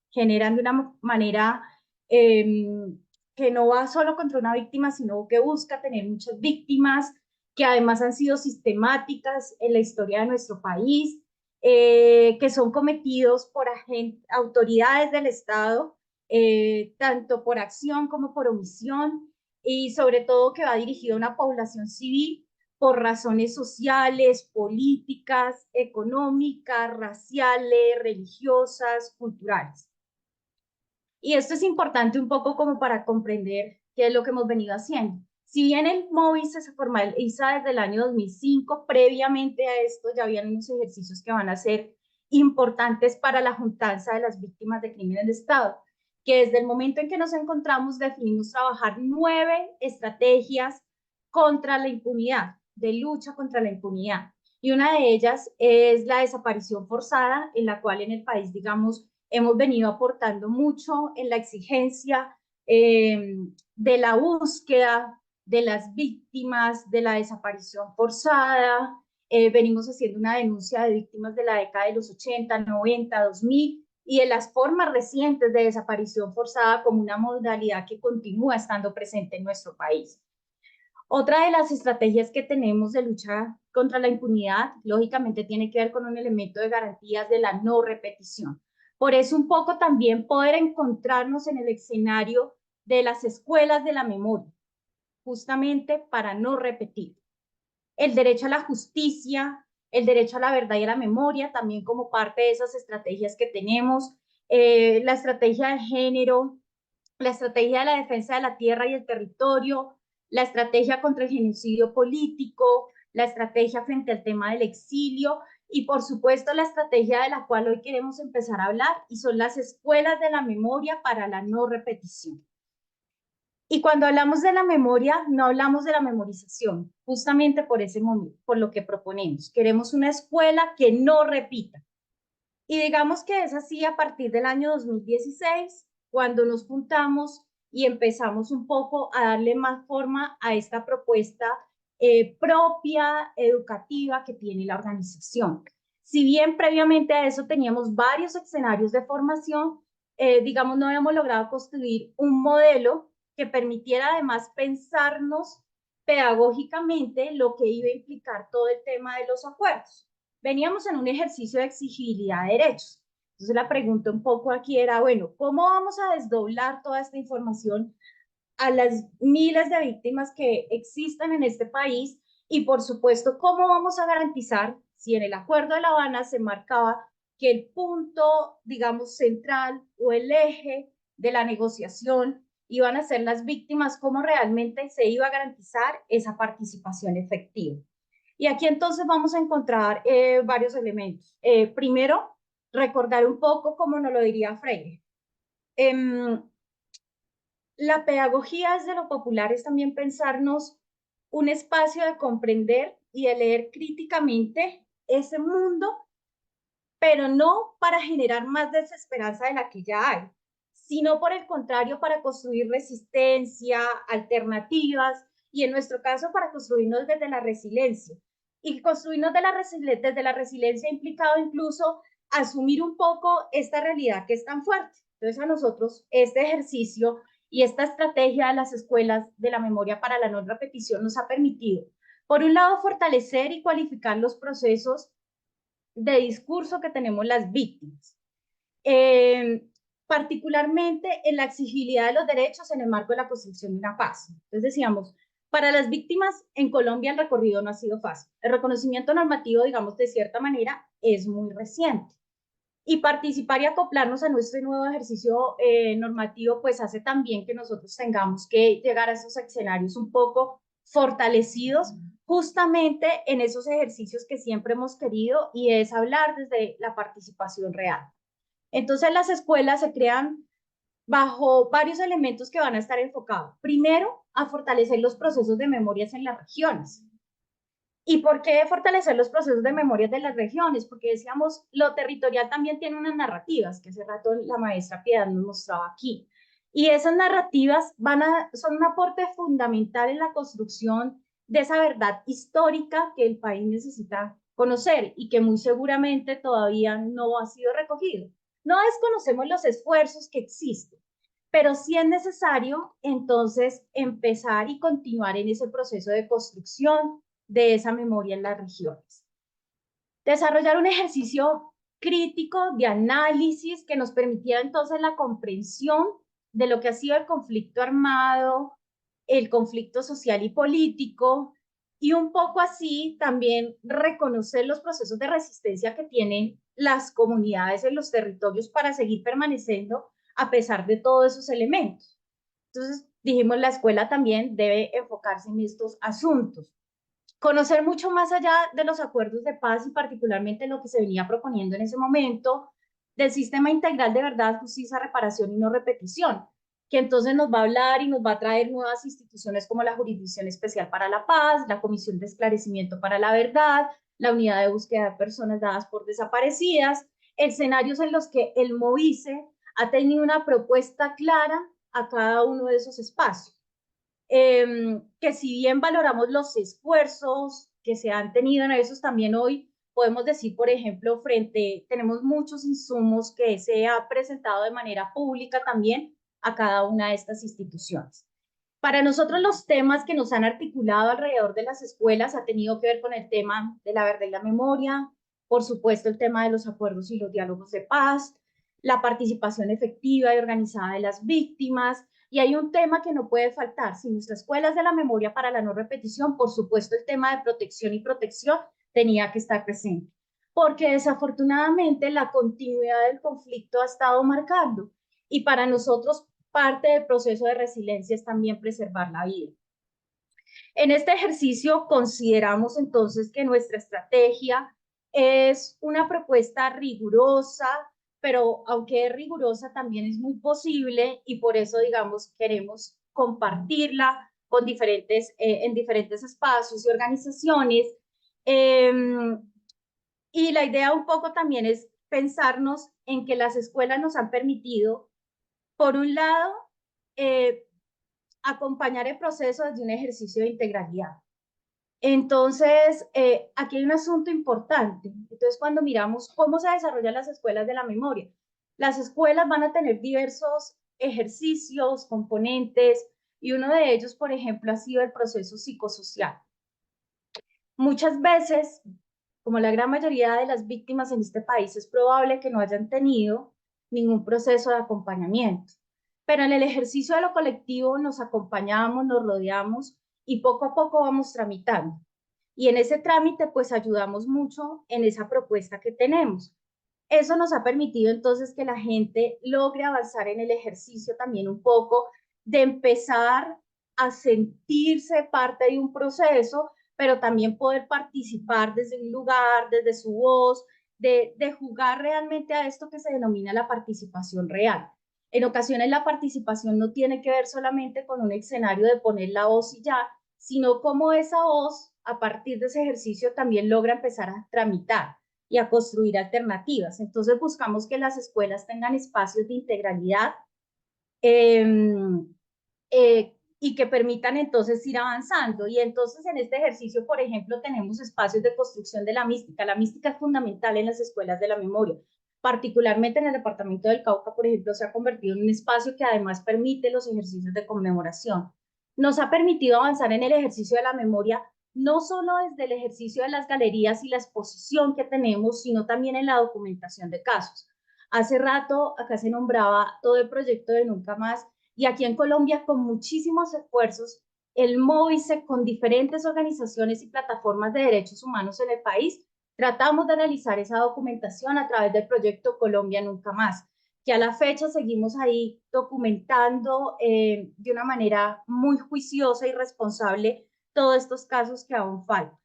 generan de una manera que no va solo contra una víctima, sino que busca tener muchas víctimas, que además han sido sistemáticas en la historia de nuestro país, que son cometidos por autoridades del Estado, tanto por acción como por omisión, y sobre todo que va dirigido a una población civil por razones sociales, políticas, económicas, raciales, religiosas, culturales. Y esto es importante un poco como para comprender qué es lo que hemos venido haciendo. Si bien el MOVICE se formaliza desde el año 2005, previamente a esto ya habían unos ejercicios que van a ser importantes para la juntanza de las víctimas de crímenes de Estado, que desde el momento en que nos encontramos definimos trabajar 9 estrategias contra la impunidad, de lucha contra la impunidad. Y una de ellas es la desaparición forzada, en la cual en el país, digamos, hemos venido aportando mucho en la exigencia de la búsqueda de las víctimas de la desaparición forzada. Venimos haciendo una denuncia de víctimas de la década de los 80, 90, 2000 y de las formas recientes de desaparición forzada como una modalidad que continúa estando presente en nuestro país. Otra de las estrategias que tenemos de lucha contra la impunidad, lógicamente, tiene que ver con un elemento de garantías de la no repetición. Por eso un poco también poder encontrarnos en el escenario de las escuelas de la memoria, justamente para no repetir. El derecho a la justicia, el derecho a la verdad y a la memoria, también como parte de esas estrategias que tenemos, la estrategia de género, la estrategia de la defensa de la tierra y el territorio, la estrategia contra el genocidio político, la estrategia frente al tema del exilio y por supuesto la estrategia de la cual hoy queremos empezar a hablar, y son las escuelas de la memoria para la no repetición. Y cuando hablamos de la memoria, no hablamos de la memorización, justamente por ese momento, por lo que proponemos. Queremos una escuela que no repita. Y digamos que es así a partir del año 2016, cuando nos juntamos y empezamos un poco a darle más forma a esta propuesta propia, educativa que tiene la organización. Si bien previamente a eso teníamos varios escenarios de formación, digamos, no habíamos logrado construir un modelo que permitiera además pensarnos pedagógicamente lo que iba a implicar todo el tema de los acuerdos. Veníamos en un ejercicio de exigibilidad de derechos. Entonces la pregunta un poco aquí era, bueno, ¿cómo vamos a desdoblar toda esta información a las miles de víctimas que existen en este país? Y por supuesto, ¿cómo vamos a garantizar si en el Acuerdo de La Habana se marcaba que el punto, digamos, central o el eje de la negociación iban a ser las víctimas, cómo realmente se iba a garantizar esa participación efectiva? Y aquí entonces vamos a encontrar varios elementos. Primero, recordar un poco como nos lo diría Freire. La pedagogía desde lo popular es también pensarnos un espacio de comprender y de leer críticamente ese mundo, pero no para generar más desesperanza de la que ya hay, sino por el contrario para construir resistencia, alternativas y en nuestro caso para construirnos desde la resiliencia. Y construirnos desde la resiliencia ha implicado incluso asumir un poco esta realidad que es tan fuerte. Entonces a nosotros este ejercicio y esta estrategia de las escuelas de la memoria para la no repetición nos ha permitido, por un lado, fortalecer y cualificar los procesos de discurso que tenemos las víctimas, particularmente en la exigibilidad de los derechos en el marco de la construcción de una paz. Entonces decíamos, para las víctimas en Colombia el recorrido no ha sido fácil. El reconocimiento normativo, digamos, de cierta manera, es muy reciente. Y participar y acoplarnos a nuestro nuevo ejercicio normativo, pues hace también que nosotros tengamos que llegar a esos escenarios un poco fortalecidos, justamente en esos ejercicios que siempre hemos querido, y es hablar desde la participación real. Entonces las escuelas se crean bajo varios elementos que van a estar enfocados. Primero, a fortalecer los procesos de memorias en las regiones. ¿Y por qué fortalecer los procesos de memoria de las regiones? Porque decíamos, lo territorial también tiene unas narrativas, que hace rato la maestra Piedad nos mostraba aquí. Y esas narrativas son un aporte fundamental en la construcción de esa verdad histórica que el país necesita conocer y que muy seguramente todavía no ha sido recogido. No desconocemos los esfuerzos que existen, pero sí es necesario entonces empezar y continuar en ese proceso de construcción de esa memoria en las regiones. Desarrollar un ejercicio crítico de análisis que nos permitiera entonces la comprensión de lo que ha sido el conflicto armado, el conflicto social y político, y un poco así también reconocer los procesos de resistencia que tienen las comunidades en los territorios para seguir permaneciendo a pesar de todos esos elementos. Entonces, dijimos, la escuela también debe enfocarse en estos asuntos. Conocer mucho más allá de los acuerdos de paz y particularmente lo que se venía proponiendo en ese momento del sistema integral de verdad, justicia, reparación y no repetición, que entonces nos va a hablar y nos va a traer nuevas instituciones como la Jurisdicción Especial para la Paz, la Comisión de Esclarecimiento para la Verdad, la Unidad de Búsqueda de Personas Dadas por Desaparecidas, escenarios en los que el MOVICE ha tenido una propuesta clara a cada uno de esos espacios. Que si bien valoramos los esfuerzos que se han tenido en esos, también hoy podemos decir, por ejemplo, tenemos muchos insumos que se ha presentado de manera pública también a cada una de estas instituciones. Para nosotros los temas que nos han articulado alrededor de las escuelas ha tenido que ver con el tema de la verdad y la memoria, por supuesto el tema de los acuerdos y los diálogos de paz, la participación efectiva y organizada de las víctimas. Y hay un tema que no puede faltar, si nuestras escuelas de la memoria para la no repetición, por supuesto el tema de protección y protección tenía que estar presente, porque desafortunadamente la continuidad del conflicto ha estado marcando, y para nosotros parte del proceso de resiliencia es también preservar la vida. En este ejercicio consideramos entonces que nuestra estrategia Es una propuesta rigurosa, pero aunque es rigurosa, también es muy posible y por eso, digamos, queremos compartirla con en diferentes espacios y organizaciones. Y la idea un poco también es pensarnos en que las escuelas nos han permitido, por un lado, eh, acompañar el proceso desde un ejercicio de integralidad. Entonces, aquí hay un asunto importante. Entonces, cuando miramos cómo se desarrollan las escuelas de la memoria, las escuelas van a tener diversos ejercicios, componentes, y uno de ellos, por ejemplo, ha sido el proceso psicosocial. Muchas veces, como la gran mayoría de las víctimas en este país, es probable que no hayan tenido ningún proceso de acompañamiento. Pero en el ejercicio de lo colectivo nos acompañamos, nos rodeamos y poco a poco vamos tramitando. Y en ese trámite, pues ayudamos mucho en esa propuesta que tenemos. Eso nos ha permitido entonces que la gente logre avanzar en el ejercicio también un poco de empezar a sentirse parte de un proceso, pero también poder participar desde un lugar, desde su voz, de jugar realmente a esto que se denomina la participación real. En ocasiones la participación no tiene que ver solamente con un escenario de poner la voz y ya, sino cómo esa voz, a partir de ese ejercicio, también logra empezar a tramitar y a construir alternativas. Entonces buscamos que las escuelas tengan espacios de integralidad y que permitan entonces ir avanzando. Y entonces en este ejercicio, por ejemplo, tenemos espacios de construcción de la mística. La mística es fundamental en las escuelas de la memoria. Particularmente en el departamento del Cauca, por ejemplo, se ha convertido en un espacio que además permite los ejercicios de conmemoración. Nos ha permitido avanzar en el ejercicio de la memoria, no solo desde el ejercicio de las galerías y la exposición que tenemos, sino también en la documentación de casos. Hace rato acá se nombraba todo el proyecto de Nunca Más, y aquí en Colombia, con muchísimos esfuerzos, el MOVICE, con diferentes organizaciones y plataformas de derechos humanos en el país, tratamos de analizar esa documentación a través del proyecto Colombia Nunca Más, que a la fecha seguimos ahí documentando de una manera muy juiciosa y responsable todos estos casos que aún faltan.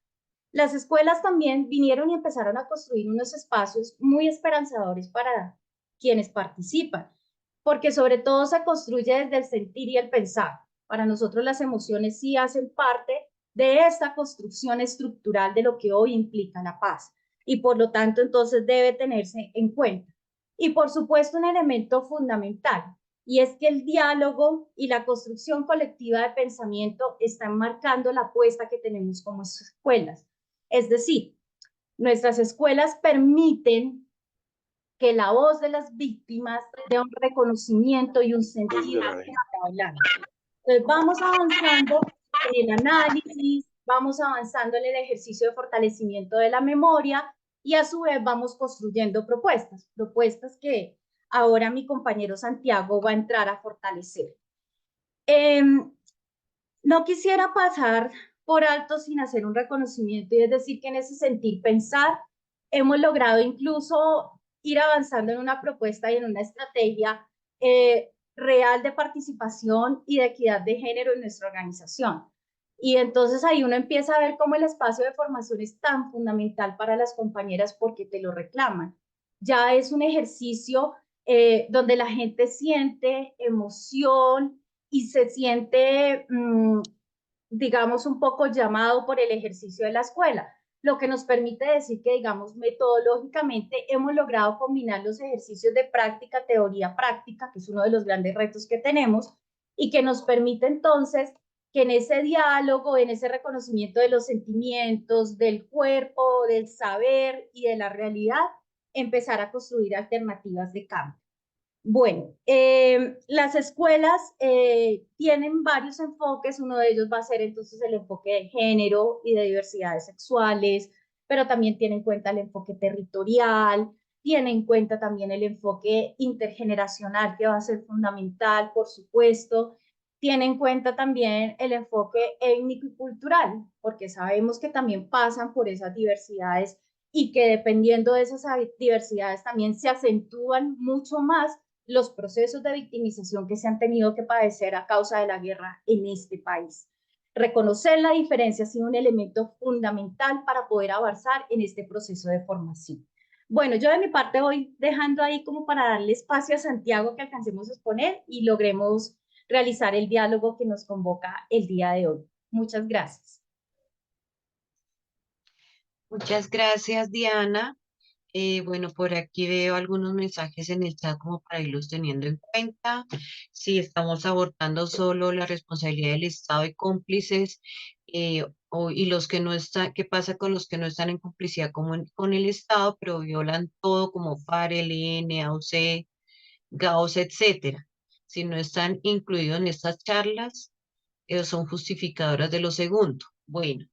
Las escuelas también vinieron y empezaron a construir unos espacios muy esperanzadores para quienes participan, porque sobre todo se construye desde el sentir y el pensar. Para nosotros las emociones sí hacen parte de esta construcción estructural de lo que hoy implica la paz y por lo tanto entonces debe tenerse en cuenta. Y por supuesto un elemento fundamental, y es que el diálogo y la construcción colectiva de pensamiento están marcando la apuesta que tenemos como escuelas. Es decir, nuestras escuelas permiten que la voz de las víctimas dé un reconocimiento y un sentido a lo que está hablando. Entonces vamos avanzando en el análisis, vamos avanzando en el ejercicio de fortalecimiento de la memoria y a su vez vamos construyendo propuestas que ahora mi compañero Santiago va a entrar a fortalecer. No quisiera pasar por alto sin hacer un reconocimiento y es decir que en ese sentir pensar hemos logrado incluso ir avanzando en una propuesta y en una estrategia real de participación y de equidad de género en nuestra organización. Y entonces ahí uno empieza a ver cómo el espacio de formación es tan fundamental para las compañeras porque te lo reclaman. Ya es un ejercicio donde la gente siente emoción y se siente, digamos, un poco llamado por el ejercicio de la escuela, lo que nos permite decir que, digamos, metodológicamente hemos logrado combinar los ejercicios de práctica, teoría, práctica, que es uno de los grandes retos que tenemos, y que nos permite entonces que en ese diálogo, en ese reconocimiento de los sentimientos, del cuerpo, del saber y de la realidad, empezar a construir alternativas de cambio. Bueno, las escuelas tienen varios enfoques, uno de ellos va a ser entonces el enfoque de género y de diversidades sexuales, pero también tiene en cuenta el enfoque territorial, tiene en cuenta también el enfoque intergeneracional que va a ser fundamental, por supuesto, tiene en cuenta también el enfoque étnico y cultural, porque sabemos que también pasan por esas diversidades y que dependiendo de esas diversidades también se acentúan mucho más los procesos de victimización que se han tenido que padecer a causa de la guerra en este país. Reconocer la diferencia ha sido un elemento fundamental para poder avanzar en este proceso de formación. Bueno, yo de mi parte voy dejando ahí como para darle espacio a Santiago que alcancemos a exponer y logremos realizar el diálogo que nos convoca el día de hoy. Muchas gracias. Muchas gracias, Diana. Bueno, por aquí veo algunos mensajes en el chat como para irlos teniendo en cuenta. Si estamos abordando solo la responsabilidad del Estado y cómplices, y los que no están, ¿qué pasa con los que no están en complicidad con el Estado, pero violan todo como FARC, ELN, AUC, GAOS, etcétera? Si no están incluidos en estas charlas, son justificadoras de lo segundo. Bueno.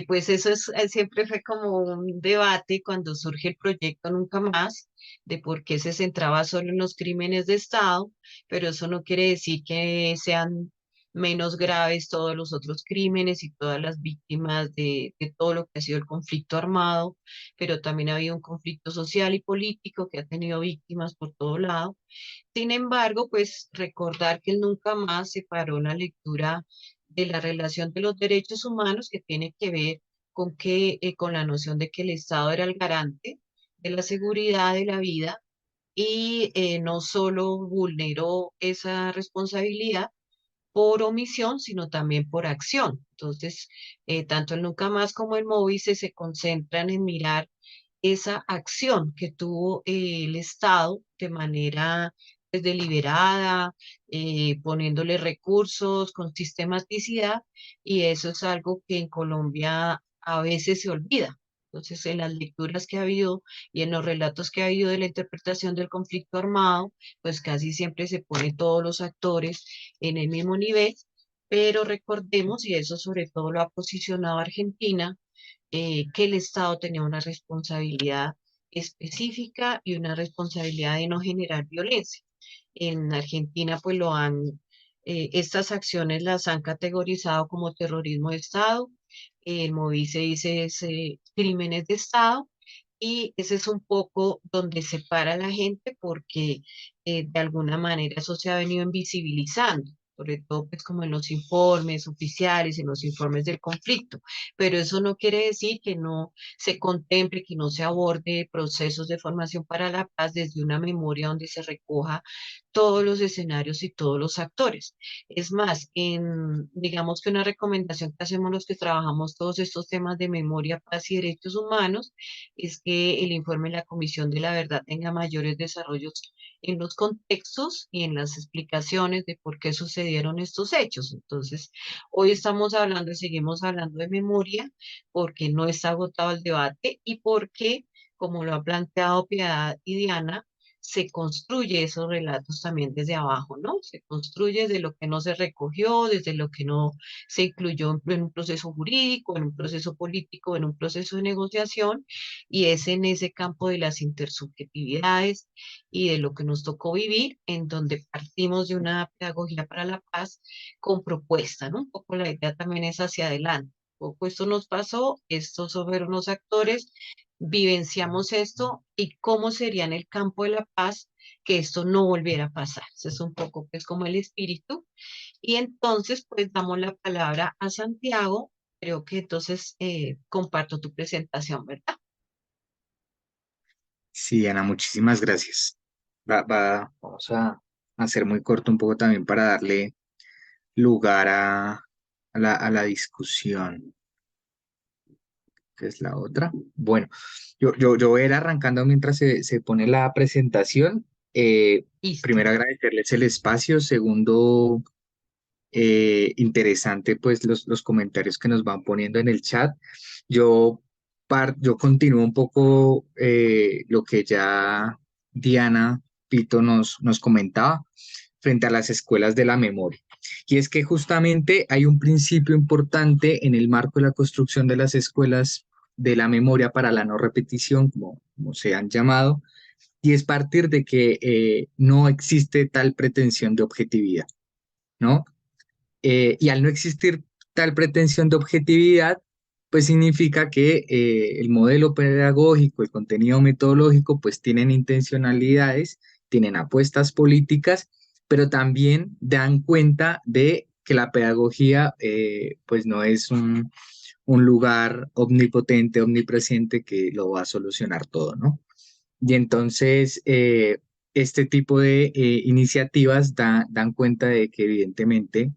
Pues eso siempre fue como un debate cuando surge el proyecto Nunca Más, de por qué se centraba solo en los crímenes de Estado, pero eso no quiere decir que sean menos graves todos los otros crímenes y todas las víctimas de todo lo que ha sido el conflicto armado, pero también ha habido un conflicto social y político que ha tenido víctimas por todo lado. Sin embargo, pues recordar que el Nunca Más separó la lectura de la relación de los derechos humanos que tiene que ver con la noción de que el Estado era el garante de la seguridad de la vida y no solo vulneró esa responsabilidad por omisión, sino también por acción. Entonces, tanto el Nunca Más como el Móvice se concentran en mirar esa acción que tuvo el Estado de manera pues, deliberada, poniéndole recursos con sistematicidad, y eso es algo que en Colombia a veces se olvida. Entonces, en las lecturas que ha habido y en los relatos que ha habido de la interpretación del conflicto armado, pues casi siempre se pone todos los actores en el mismo nivel, pero recordemos, y eso sobre todo lo ha posicionado Argentina, que el Estado tenía una responsabilidad específica y una responsabilidad de no generar violencia. En Argentina, pues estas acciones las han categorizado como terrorismo de Estado, el MOVICE dice crímenes de Estado, y ese es un poco donde separa a la gente porque de alguna manera eso se ha venido invisibilizando, sobre todo pues como en los informes oficiales, en los informes del conflicto, pero eso no quiere decir que no se contemple, que no se aborde procesos de formación para la paz desde una memoria donde se recoja todos los escenarios y todos los actores. Es más, digamos que una recomendación que hacemos los que trabajamos todos estos temas de memoria, paz y derechos humanos, es que el informe de la Comisión de la Verdad tenga mayores desarrollos en los contextos y en las explicaciones de por qué sucedieron estos hechos. Entonces, hoy estamos hablando y seguimos hablando de memoria porque no está agotado el debate y porque, como lo ha planteado Piedad y Diana, se construye esos relatos también desde abajo, ¿no? Se construye desde lo que no se recogió, desde lo que no se incluyó en un proceso jurídico, en un proceso político, en un proceso de negociación, y es en ese campo de las intersubjetividades y de lo que nos tocó vivir, en donde partimos de una pedagogía para la paz con propuesta, ¿no? Un poco la idea también es hacia adelante. Un poco esto nos pasó, estos fueron los actores, vivenciamos esto y cómo sería en el campo de la paz que esto no volviera a pasar. Ese es un poco pues como el espíritu. Y entonces pues damos la palabra a Santiago. Creo que entonces comparto tu presentación, ¿verdad? Sí, Ana, muchísimas gracias. Vamos a hacer muy corto un poco también para darle lugar a la discusión, que es la otra. Bueno, yo voy a ir arrancando mientras se pone la presentación. Listo. Primero agradecerles el espacio. Segundo, interesante pues los comentarios que nos van poniendo en el chat. Yo, yo continúo un poco lo que ya Diana Pito nos comentaba frente a las escuelas de la memoria. Y es que justamente hay un principio importante en el marco de la construcción de las escuelas de la memoria para la no repetición, como se han llamado, y es partir de que no existe tal pretensión de objetividad, ¿no? Y al no existir tal pretensión de objetividad, pues significa que el modelo pedagógico, el contenido metodológico, pues tienen intencionalidades, tienen apuestas políticas, pero también dan cuenta de que la pedagogía pues no es un lugar omnipotente, omnipresente que lo va a solucionar todo, ¿no? Y entonces este tipo de iniciativas dan cuenta de que evidentemente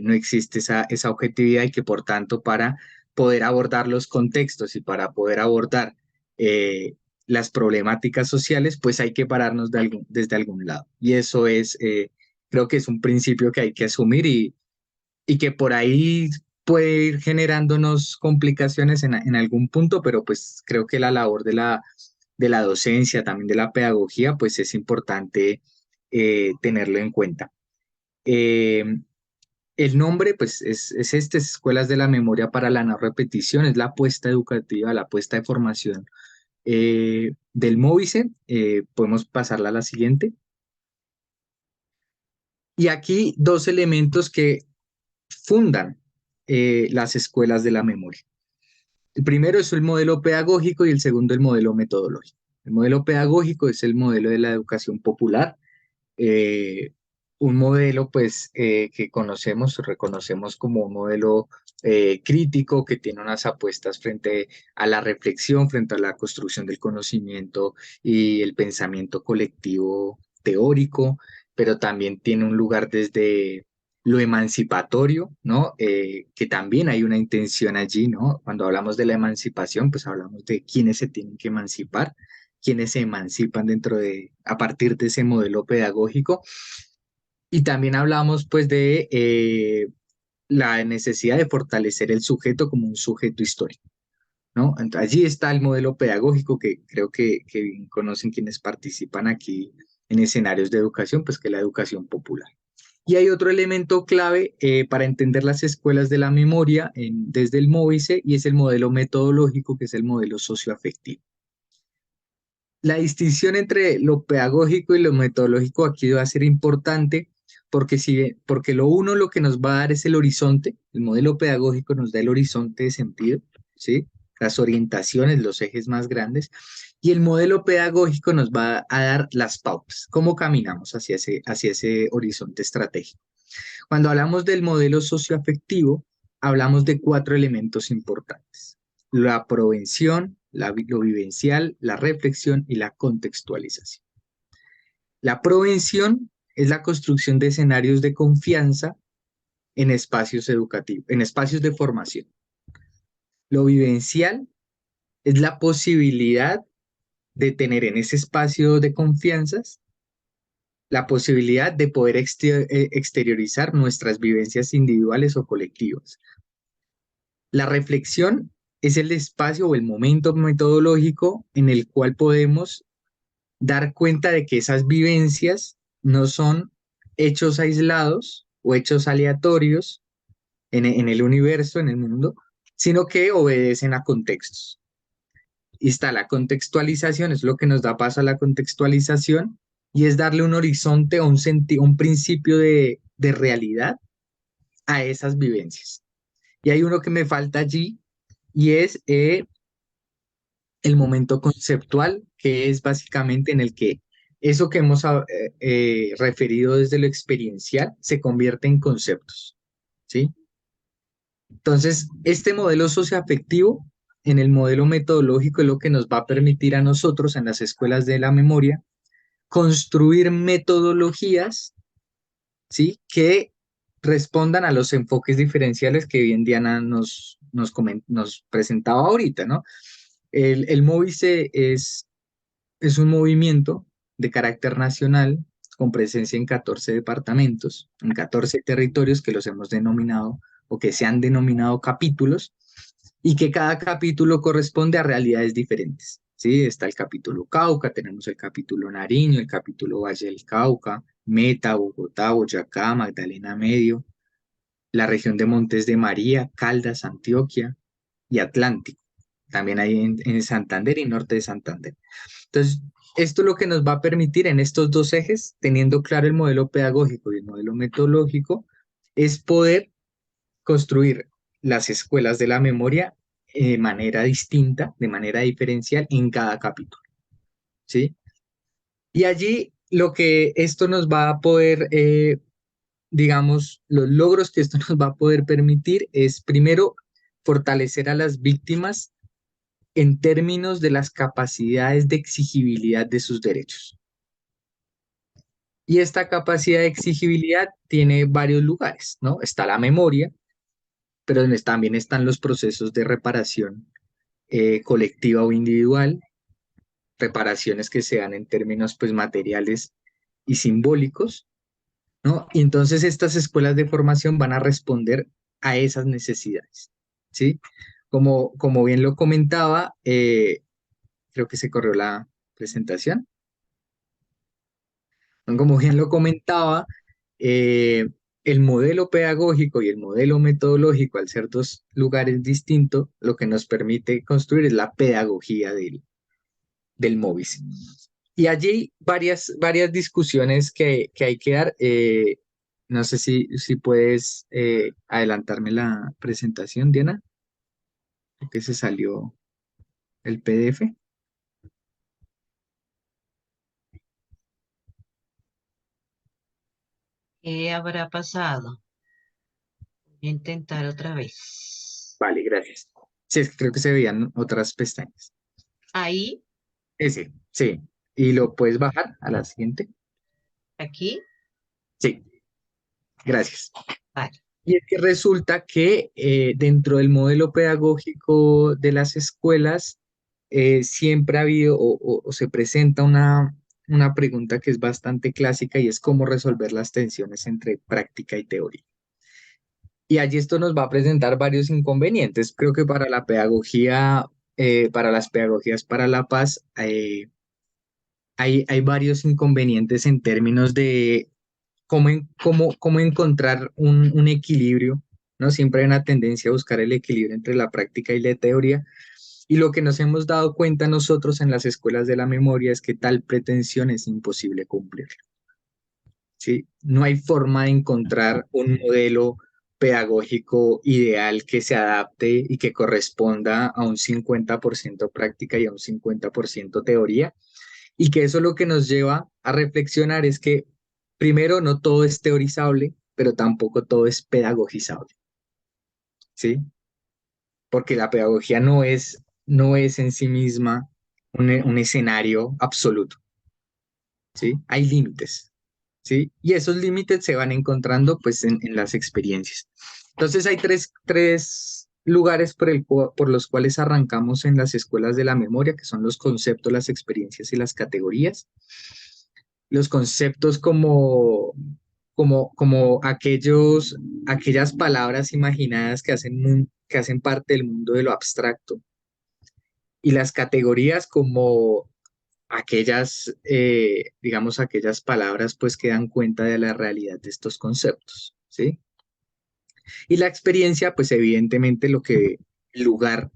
no existe esa objetividad y que por tanto para poder abordar los contextos y para poder abordar eh, las problemáticas sociales, pues hay que pararnos desde algún lado. Y eso es, creo que es un principio que hay que asumir y que por ahí puede ir generándonos complicaciones en algún punto, pero pues creo que la labor de la docencia, también de la pedagogía, pues es importante tenerlo en cuenta. Eh, el nombre, pues, es Escuelas de la Memoria para la No Repetición, es la apuesta educativa, la apuesta de formación del Móvice. Podemos pasarla a la siguiente. Y aquí dos elementos que fundan las escuelas de la memoria. El primero es el modelo pedagógico y el segundo el modelo metodológico. El modelo pedagógico es el modelo de la educación popular, eh, un modelo pues que reconocemos como un modelo crítico que tiene unas apuestas frente a la reflexión, frente a la construcción del conocimiento y el pensamiento colectivo teórico, pero también tiene un lugar desde lo emancipatorio, ¿no? Que también hay una intención allí, ¿no? Cuando hablamos de la emancipación, pues hablamos de quiénes se tienen que emancipar, quienes se emancipan a partir de ese modelo pedagógico. Y también hablamos pues de la necesidad de fortalecer el sujeto como un sujeto histórico, ¿no? Allí está el modelo pedagógico que creo que bien conocen quienes participan aquí en escenarios de educación, pues que es la educación popular. Y hay otro elemento clave para entender las escuelas de la memoria desde el Móvice y es el modelo metodológico, que es el modelo socioafectivo. La distinción entre lo pedagógico y lo metodológico aquí va a ser importante porque lo uno lo que nos va a dar es el horizonte, el modelo pedagógico nos da el horizonte de sentido, ¿sí? Las orientaciones, los ejes más grandes, y el modelo pedagógico nos va a dar las pautas, cómo caminamos hacia ese horizonte estratégico. Cuando hablamos del modelo socioafectivo, hablamos de 4 elementos importantes: la provención, lo vivencial, la reflexión y la contextualización. La provención es la construcción de escenarios de confianza en espacios educativos, en espacios de formación. Lo vivencial es la posibilidad de tener en ese espacio de confianza la posibilidad de poder exteriorizar nuestras vivencias individuales o colectivas. La reflexión es el espacio o el momento metodológico en el cual podemos dar cuenta de que esas vivencias no son hechos aislados o hechos aleatorios en el universo, en el mundo, sino que obedecen a contextos. Y está la contextualización, es lo que nos da paso a la contextualización, y es darle un horizonte o un principio de realidad a esas vivencias. Y hay uno que me falta allí, y es el momento conceptual, que es básicamente en el que eso que hemos referido desde lo experiencial se convierte en conceptos, ¿sí? Entonces, este modelo socioafectivo en el modelo metodológico es lo que nos va a permitir a nosotros en las escuelas de la memoria construir metodologías, ¿sí? Que respondan a los enfoques diferenciales que bien Diana nos presentaba ahorita, ¿no? El Móvice es un movimiento de carácter nacional con presencia en 14 departamentos, en 14 territorios que los hemos denominado o que se han denominado capítulos y que cada capítulo corresponde a realidades diferentes. ¿Sí? Está el capítulo Cauca, tenemos el capítulo Nariño, el capítulo Valle del Cauca, Meta, Bogotá, Boyacá, Magdalena Medio, la región de Montes de María, Caldas, Antioquia y Atlántico. También hay en Santander y norte de Santander. Entonces, esto es lo que nos va a permitir en estos dos ejes, teniendo claro el modelo pedagógico y el modelo metodológico, es poder construir las escuelas de la memoria de manera distinta, de manera diferencial en cada capítulo, ¿sí? Y allí lo que esto nos va a poder digamos, los logros que esto nos va a poder permitir es, primero, fortalecer a las víctimas en términos de las capacidades de exigibilidad de sus derechos. Y esta capacidad de exigibilidad tiene varios lugares, ¿no? Está la memoria, pero también están los procesos de reparación colectiva o individual, reparaciones que se dan en términos pues materiales y simbólicos, ¿no? Y entonces estas escuelas de formación van a responder a esas necesidades, ¿sí? Como bien lo comentaba, creo que se corrió la presentación. Como bien lo comentaba, eh, el modelo pedagógico y el modelo metodológico, al ser dos lugares distintos, lo que nos permite construir es la pedagogía del MOVIS. Y allí varias discusiones que hay que dar. No sé si puedes adelantarme la presentación, Diana, que se salió el PDF. ¿Qué habrá pasado? Voy a intentar otra vez. Vale, gracias. Sí, es que creo que se veían otras pestañas. Ahí, Ese, sí. ¿Y lo puedes bajar a la siguiente? aquí, Sí, gracias. vale. Y es que resulta que dentro del modelo pedagógico de las escuelas siempre ha habido o se presenta una pregunta que es bastante clásica y es cómo resolver las tensiones entre práctica y teoría. Y allí esto nos va a presentar varios inconvenientes. Creo que para la pedagogía, para las pedagogías para la paz, hay varios inconvenientes en términos de cómo encontrar un equilibrio, ¿no? Siempre hay una tendencia a buscar el equilibrio entre la práctica y la teoría. Y lo que nos hemos dado cuenta nosotros en las escuelas de la memoria es que tal pretensión es imposible cumplir, ¿sí? No hay forma de encontrar un modelo pedagógico ideal que se adapte y que corresponda a un 50% práctica y a un 50% teoría. Y que eso lo que nos lleva a reflexionar es que, primero, no todo es teorizable, pero tampoco todo es pedagogizable, ¿sí? Porque la pedagogía no es en sí misma un escenario absoluto, ¿sí? Hay límites, ¿sí? Y esos límites se van encontrando, pues, en las experiencias. Entonces, hay tres lugares por los cuales arrancamos en las escuelas de la memoria, que son los conceptos, las experiencias y las categorías. Los conceptos como aquellas palabras imaginadas que hacen parte del mundo de lo abstracto, y las categorías como digamos, aquellas palabras pues que dan cuenta de la realidad de estos conceptos, ¿sí? Y la experiencia, pues evidentemente el lugar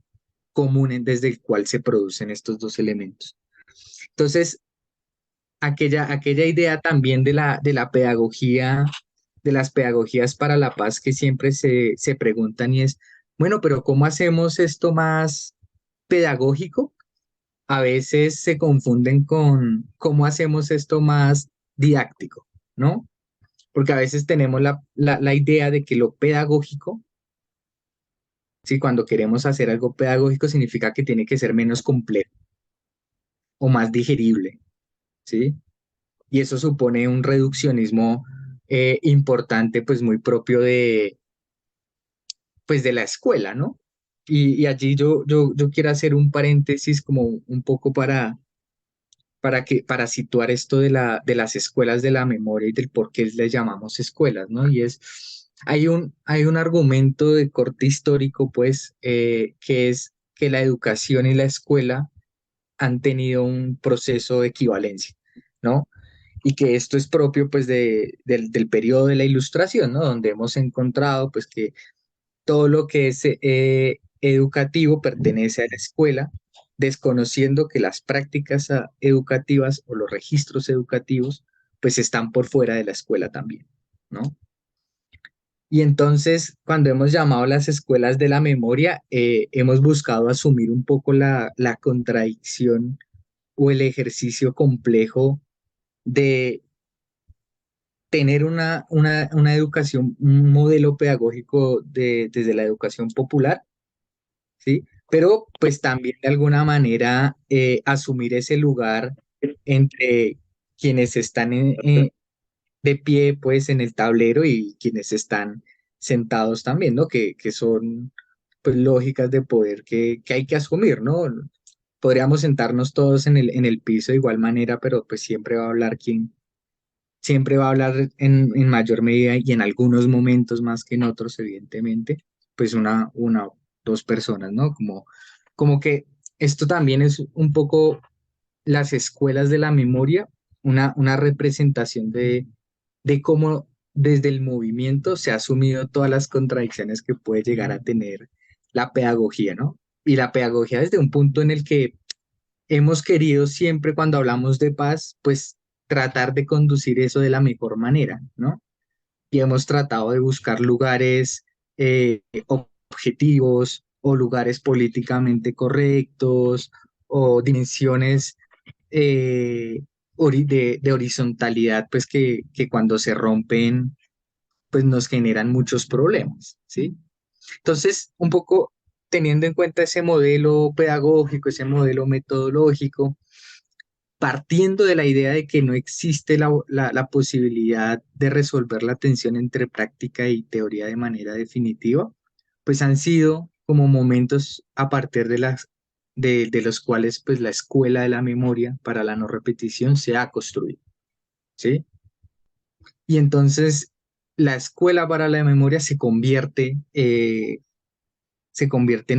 común desde el cual se producen estos dos elementos. Entonces, aquella idea también de la pedagogía, de las pedagogías para la paz que siempre se preguntan y es, bueno, pero ¿cómo hacemos esto más pedagógico? A veces se confunden con cómo hacemos esto más didáctico, ¿no? Porque a veces tenemos la idea de que lo pedagógico, ¿sí? Cuando queremos hacer algo pedagógico significa que tiene que ser menos complejo o más digerible, ¿sí? Y eso supone un reduccionismo importante, pues muy propio pues, de la escuela, ¿no? Y allí yo quiero hacer un paréntesis como un poco para situar esto de las escuelas de la memoria y del por qué les llamamos escuelas, ¿no? Y hay un argumento de corte histórico, pues, que es que la educación y la escuela han tenido un proceso de equivalencia, ¿no? Y que esto es propio pues del periodo de la Ilustración, ¿no? Donde hemos encontrado pues que todo lo que es educativo pertenece a la escuela, desconociendo que las prácticas educativas o los registros educativos pues están por fuera de la escuela también, ¿no? Y entonces, cuando hemos llamado las escuelas de la memoria, hemos buscado asumir un poco la contradicción o el ejercicio complejo de tener una educación, un modelo pedagógico desde la educación popular, ¿sí? Pero pues también de alguna manera asumir ese lugar entre quienes están de pie pues en el tablero y quienes están sentados también, ¿no? Que son pues lógicas de poder que hay que asumir, ¿no? Podríamos sentarnos todos en el piso de igual manera, pero pues siempre va a hablar quien, siempre va a hablar en mayor medida y en algunos momentos más que en otros, evidentemente, pues una o dos personas, ¿no? Como que esto también es un poco las escuelas de la memoria, una representación de cómo desde el movimiento se ha asumido todas las contradicciones que puede llegar a tener la pedagogía, ¿no? Y la pedagogía desde un punto en el que hemos querido siempre cuando hablamos de paz, pues tratar de conducir eso de la mejor manera, ¿no? Y hemos tratado de buscar lugares objetivos o lugares políticamente correctos o dimensiones de horizontalidad, pues que cuando se rompen, pues nos generan muchos problemas, ¿sí? Entonces, un poco teniendo en cuenta ese modelo pedagógico, ese modelo metodológico, partiendo de la idea de que no existe la posibilidad de resolver la tensión entre práctica y teoría de manera definitiva, pues han sido como momentos a partir de los cuales pues la escuela de la memoria para la no repetición se ha construido, ¿sí? Y entonces la escuela para la memoria se convierte en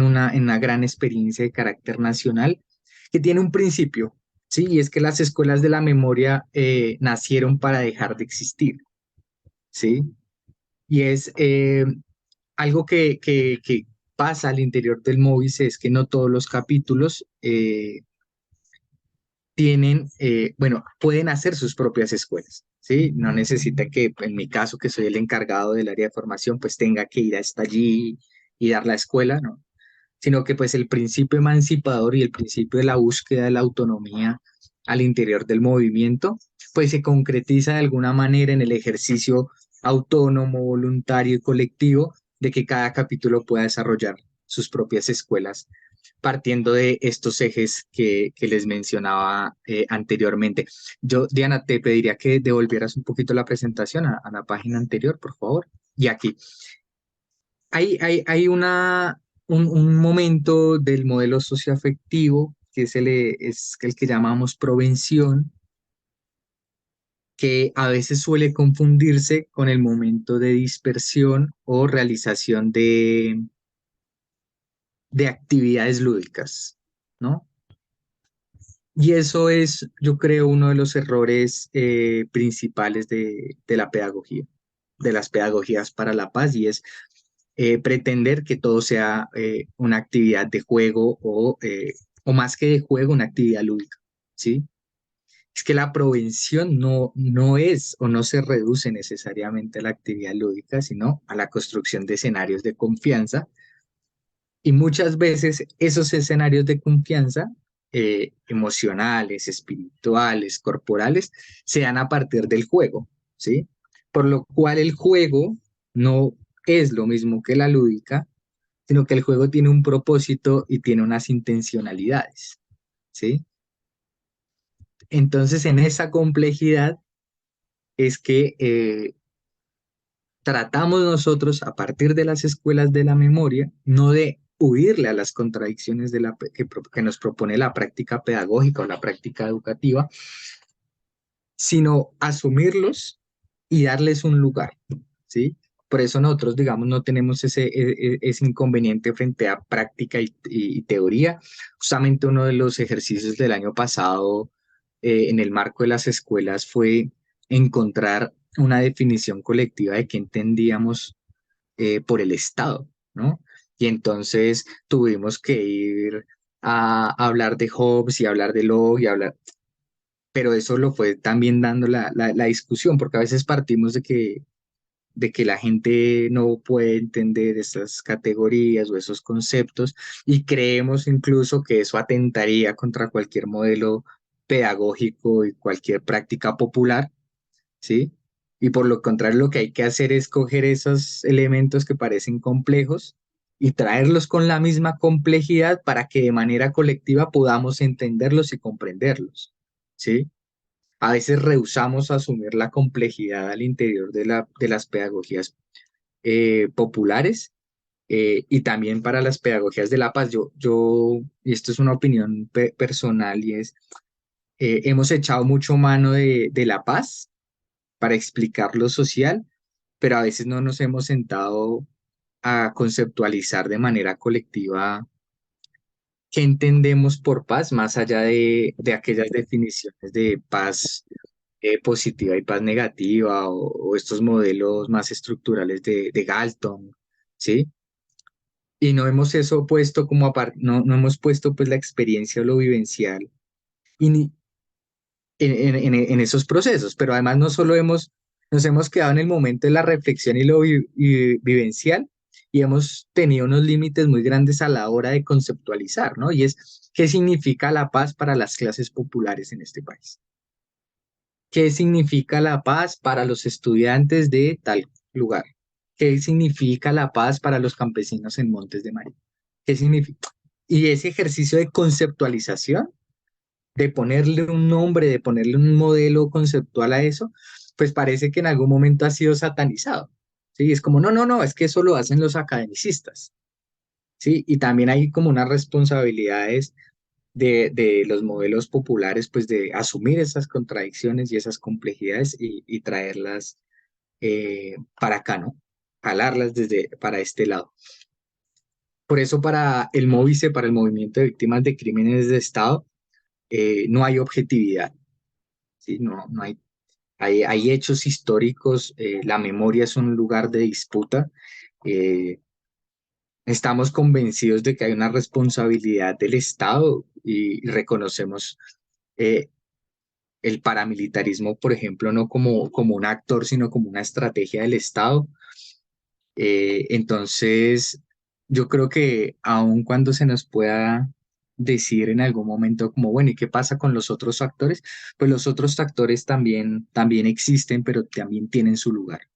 una gran experiencia de carácter nacional que tiene un principio, ¿sí? Y es que las escuelas de la memoria nacieron para dejar de existir, ¿sí? Y es algo que pasa al interior del MOVICE es que no todos los capítulos tienen, bueno, pueden hacer sus propias escuelas, ¿sí? No necesita que, en mi caso, que soy el encargado del área de formación, pues tenga que ir hasta allí y dar la escuela, ¿no? Sino que pues el principio emancipador y el principio de la búsqueda de la autonomía al interior del movimiento, pues se concretiza de alguna manera en el ejercicio autónomo, voluntario y colectivo de que cada capítulo pueda desarrollar sus propias escuelas, partiendo de estos ejes que les mencionaba anteriormente. Yo, Diana, te pediría que devolvieras un poquito la presentación a la página anterior, por favor. Y aquí. Hay un momento del modelo socioafectivo que es el que llamamos provención, que a veces suele confundirse con el momento de dispersión o realización de actividades lúdicas, ¿no? Y eso es, yo creo, uno de los errores principales de la pedagogía, de las pedagogías para la paz, y es pretender que todo sea una actividad de juego o más que de juego, una actividad lúdica, ¿sí? Es que la prevención no es o no se reduce necesariamente a la actividad lúdica, sino a la construcción de escenarios de confianza. Y muchas veces esos escenarios de confianza emocionales, espirituales, corporales, se dan a partir del juego, ¿sí? Por lo cual el juego no es lo mismo que la lúdica, sino que el juego tiene un propósito y tiene unas intencionalidades, ¿sí? Entonces, en esa complejidad es que tratamos nosotros, a partir de las escuelas de la memoria, no de huirle a las contradicciones que nos propone la práctica pedagógica o la práctica educativa, sino asumirlos y darles un lugar, ¿sí? Por eso nosotros, digamos, no tenemos ese inconveniente frente a práctica y teoría. Justamente uno de los ejercicios del año pasado en el marco de las escuelas fue encontrar una definición colectiva de qué entendíamos por el Estado, ¿no? Y entonces tuvimos que ir a hablar de Hobbes y hablar de Locke y hablar, pero eso lo fue también dando la discusión, porque a veces partimos de que la gente no puede entender esas categorías o esos conceptos y creemos incluso que eso atentaría contra cualquier modelo pedagógico y cualquier práctica popular, ¿sí? Y por lo contrario, lo que hay que hacer es coger esos elementos que parecen complejos y traerlos con la misma complejidad para que de manera colectiva podamos entenderlos y comprenderlos, ¿sí? A veces rehusamos asumir la complejidad al interior de las pedagogías populares, y también para las pedagogías de la paz. Y esto es una opinión personal, y es, hemos echado mucho mano de la paz para explicar lo social, pero a veces no nos hemos sentado a conceptualizar de manera colectiva qué entendemos por paz, más allá de aquellas definiciones de paz positiva y paz negativa, o estos modelos más estructurales de Galton, ¿sí? Y no hemos eso puesto como aparte, no hemos puesto pues la experiencia o lo vivencial y en esos procesos, pero además no solo nos hemos quedado en el momento de la reflexión y lo vivencial, y hemos tenido unos límites muy grandes a la hora de conceptualizar, ¿no? Y es, ¿qué significa la paz para las clases populares en este país? ¿Qué significa la paz para los estudiantes de tal lugar? ¿Qué significa la paz para los campesinos en Montes de María? ¿Qué significa? Y ese ejercicio de conceptualización, de ponerle un nombre, de ponerle un modelo conceptual a eso, pues parece que en algún momento ha sido satanizado. ¿Sí? Es como, no, es que eso lo hacen los academicistas. ¿Sí? Y también hay como unas responsabilidades de los modelos populares, pues de asumir esas contradicciones y esas complejidades y traerlas para acá, ¿no? Jalarlas para este lado. Por eso para el MOVICE, para el Movimiento de Víctimas de Crímenes de Estado, no hay objetividad, ¿sí? No hay hechos históricos, la memoria es un lugar de disputa. eh, Estamos convencidos de que hay una responsabilidad del Estado y reconocemos eh, el paramilitarismo, por ejemplo, no como un actor, sino como una estrategia del Estado. Entonces, yo creo que aun cuando se nos pueda decir en algún momento como, bueno, ¿y qué pasa con los otros actores? Pues los otros actores también existen, pero también tienen su lugar,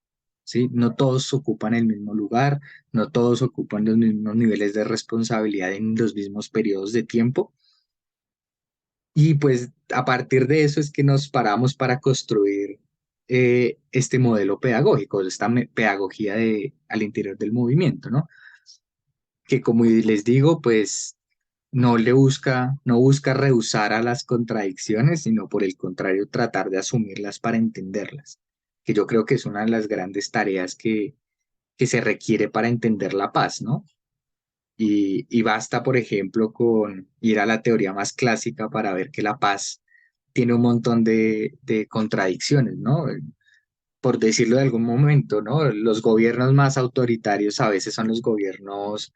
¿sí? No todos ocupan el mismo lugar, no todos ocupan los mismos niveles de responsabilidad en los mismos periodos de tiempo. Y pues a partir de eso es que nos paramos para construir este modelo pedagógico, esta pedagogía al interior del movimiento, ¿no? Que como les digo, pues no busca rehusar a las contradicciones, sino por el contrario tratar de asumirlas para entenderlas, que yo creo que es una de las grandes tareas que se requiere para entender la paz, ¿no? Y basta, por ejemplo, con ir a la teoría más clásica para ver que la paz tiene un montón de contradicciones, ¿no? Por decirlo de algún momento, ¿no? Los gobiernos más autoritarios a veces son los gobiernos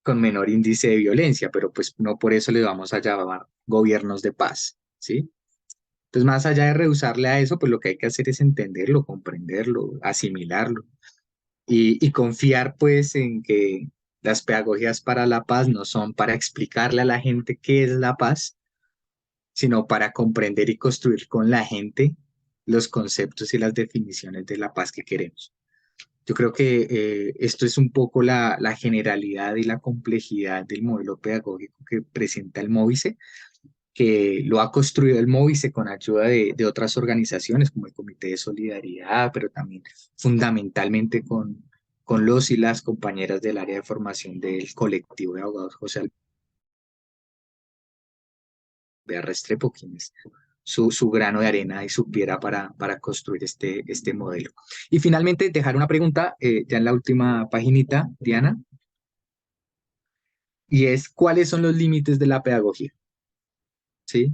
con menor índice de violencia, pero pues no por eso les vamos a llamar gobiernos de paz, ¿sí? Entonces, más allá de rehusarle a eso, pues lo que hay que hacer es entenderlo, comprenderlo, asimilarlo y confiar pues en que las pedagogías para la paz no son para explicarle a la gente qué es la paz, sino para comprender y construir con la gente los conceptos y las definiciones de la paz que queremos. Yo creo que esto es un poco la generalidad y la complejidad del modelo pedagógico que presenta el MOVICE, que lo ha construido el MOVICE con ayuda de otras organizaciones como el Comité de Solidaridad, pero también fundamentalmente con los y las compañeras del área de formación del colectivo de abogados José Alvear Restrepo, quienes su grano de arena y su piedra para construir este modelo. Y finalmente, dejar una pregunta ya en la última paginita, Diana, y es, ¿cuáles son los límites de la pedagogía? ¿Sí?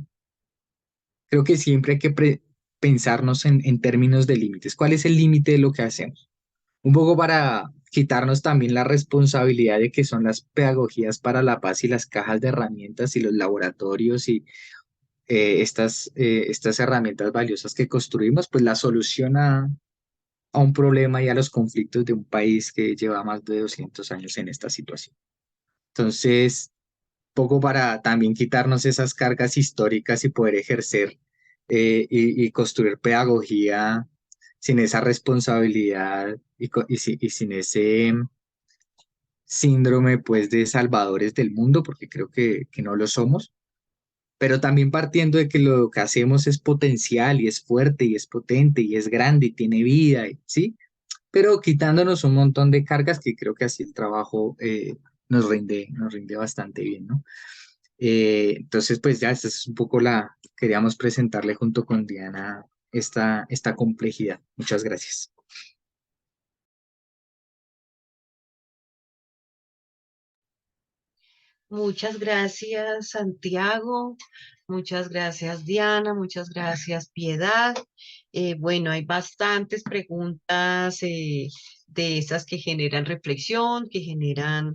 Creo que siempre hay que pensarnos en términos de límites. ¿Cuál es el límite de lo que hacemos? Un poco para quitarnos también la responsabilidad de que son las pedagogías para la paz y las cajas de herramientas y los laboratorios y estas herramientas valiosas que construimos, pues la solución a un problema y a los conflictos de un país que lleva más de 200 años en esta situación. Entonces, poco para también quitarnos esas cargas históricas y poder ejercer y construir pedagogía sin esa responsabilidad y sin ese síndrome pues de salvadores del mundo, porque creo que no lo somos, pero también partiendo de que lo que hacemos es potencial y es fuerte y es potente y es grande y tiene vida, ¿sí? Pero quitándonos un montón de cargas que creo que así el trabajo nos rinde bastante bien, ¿no? Entonces, pues ya, esta es un poco queríamos presentarle junto con Diana esta complejidad. Muchas gracias. Muchas gracias, Santiago. Muchas gracias, Diana. Muchas gracias, Piedad. Bueno, hay bastantes preguntas de esas que generan reflexión, que generan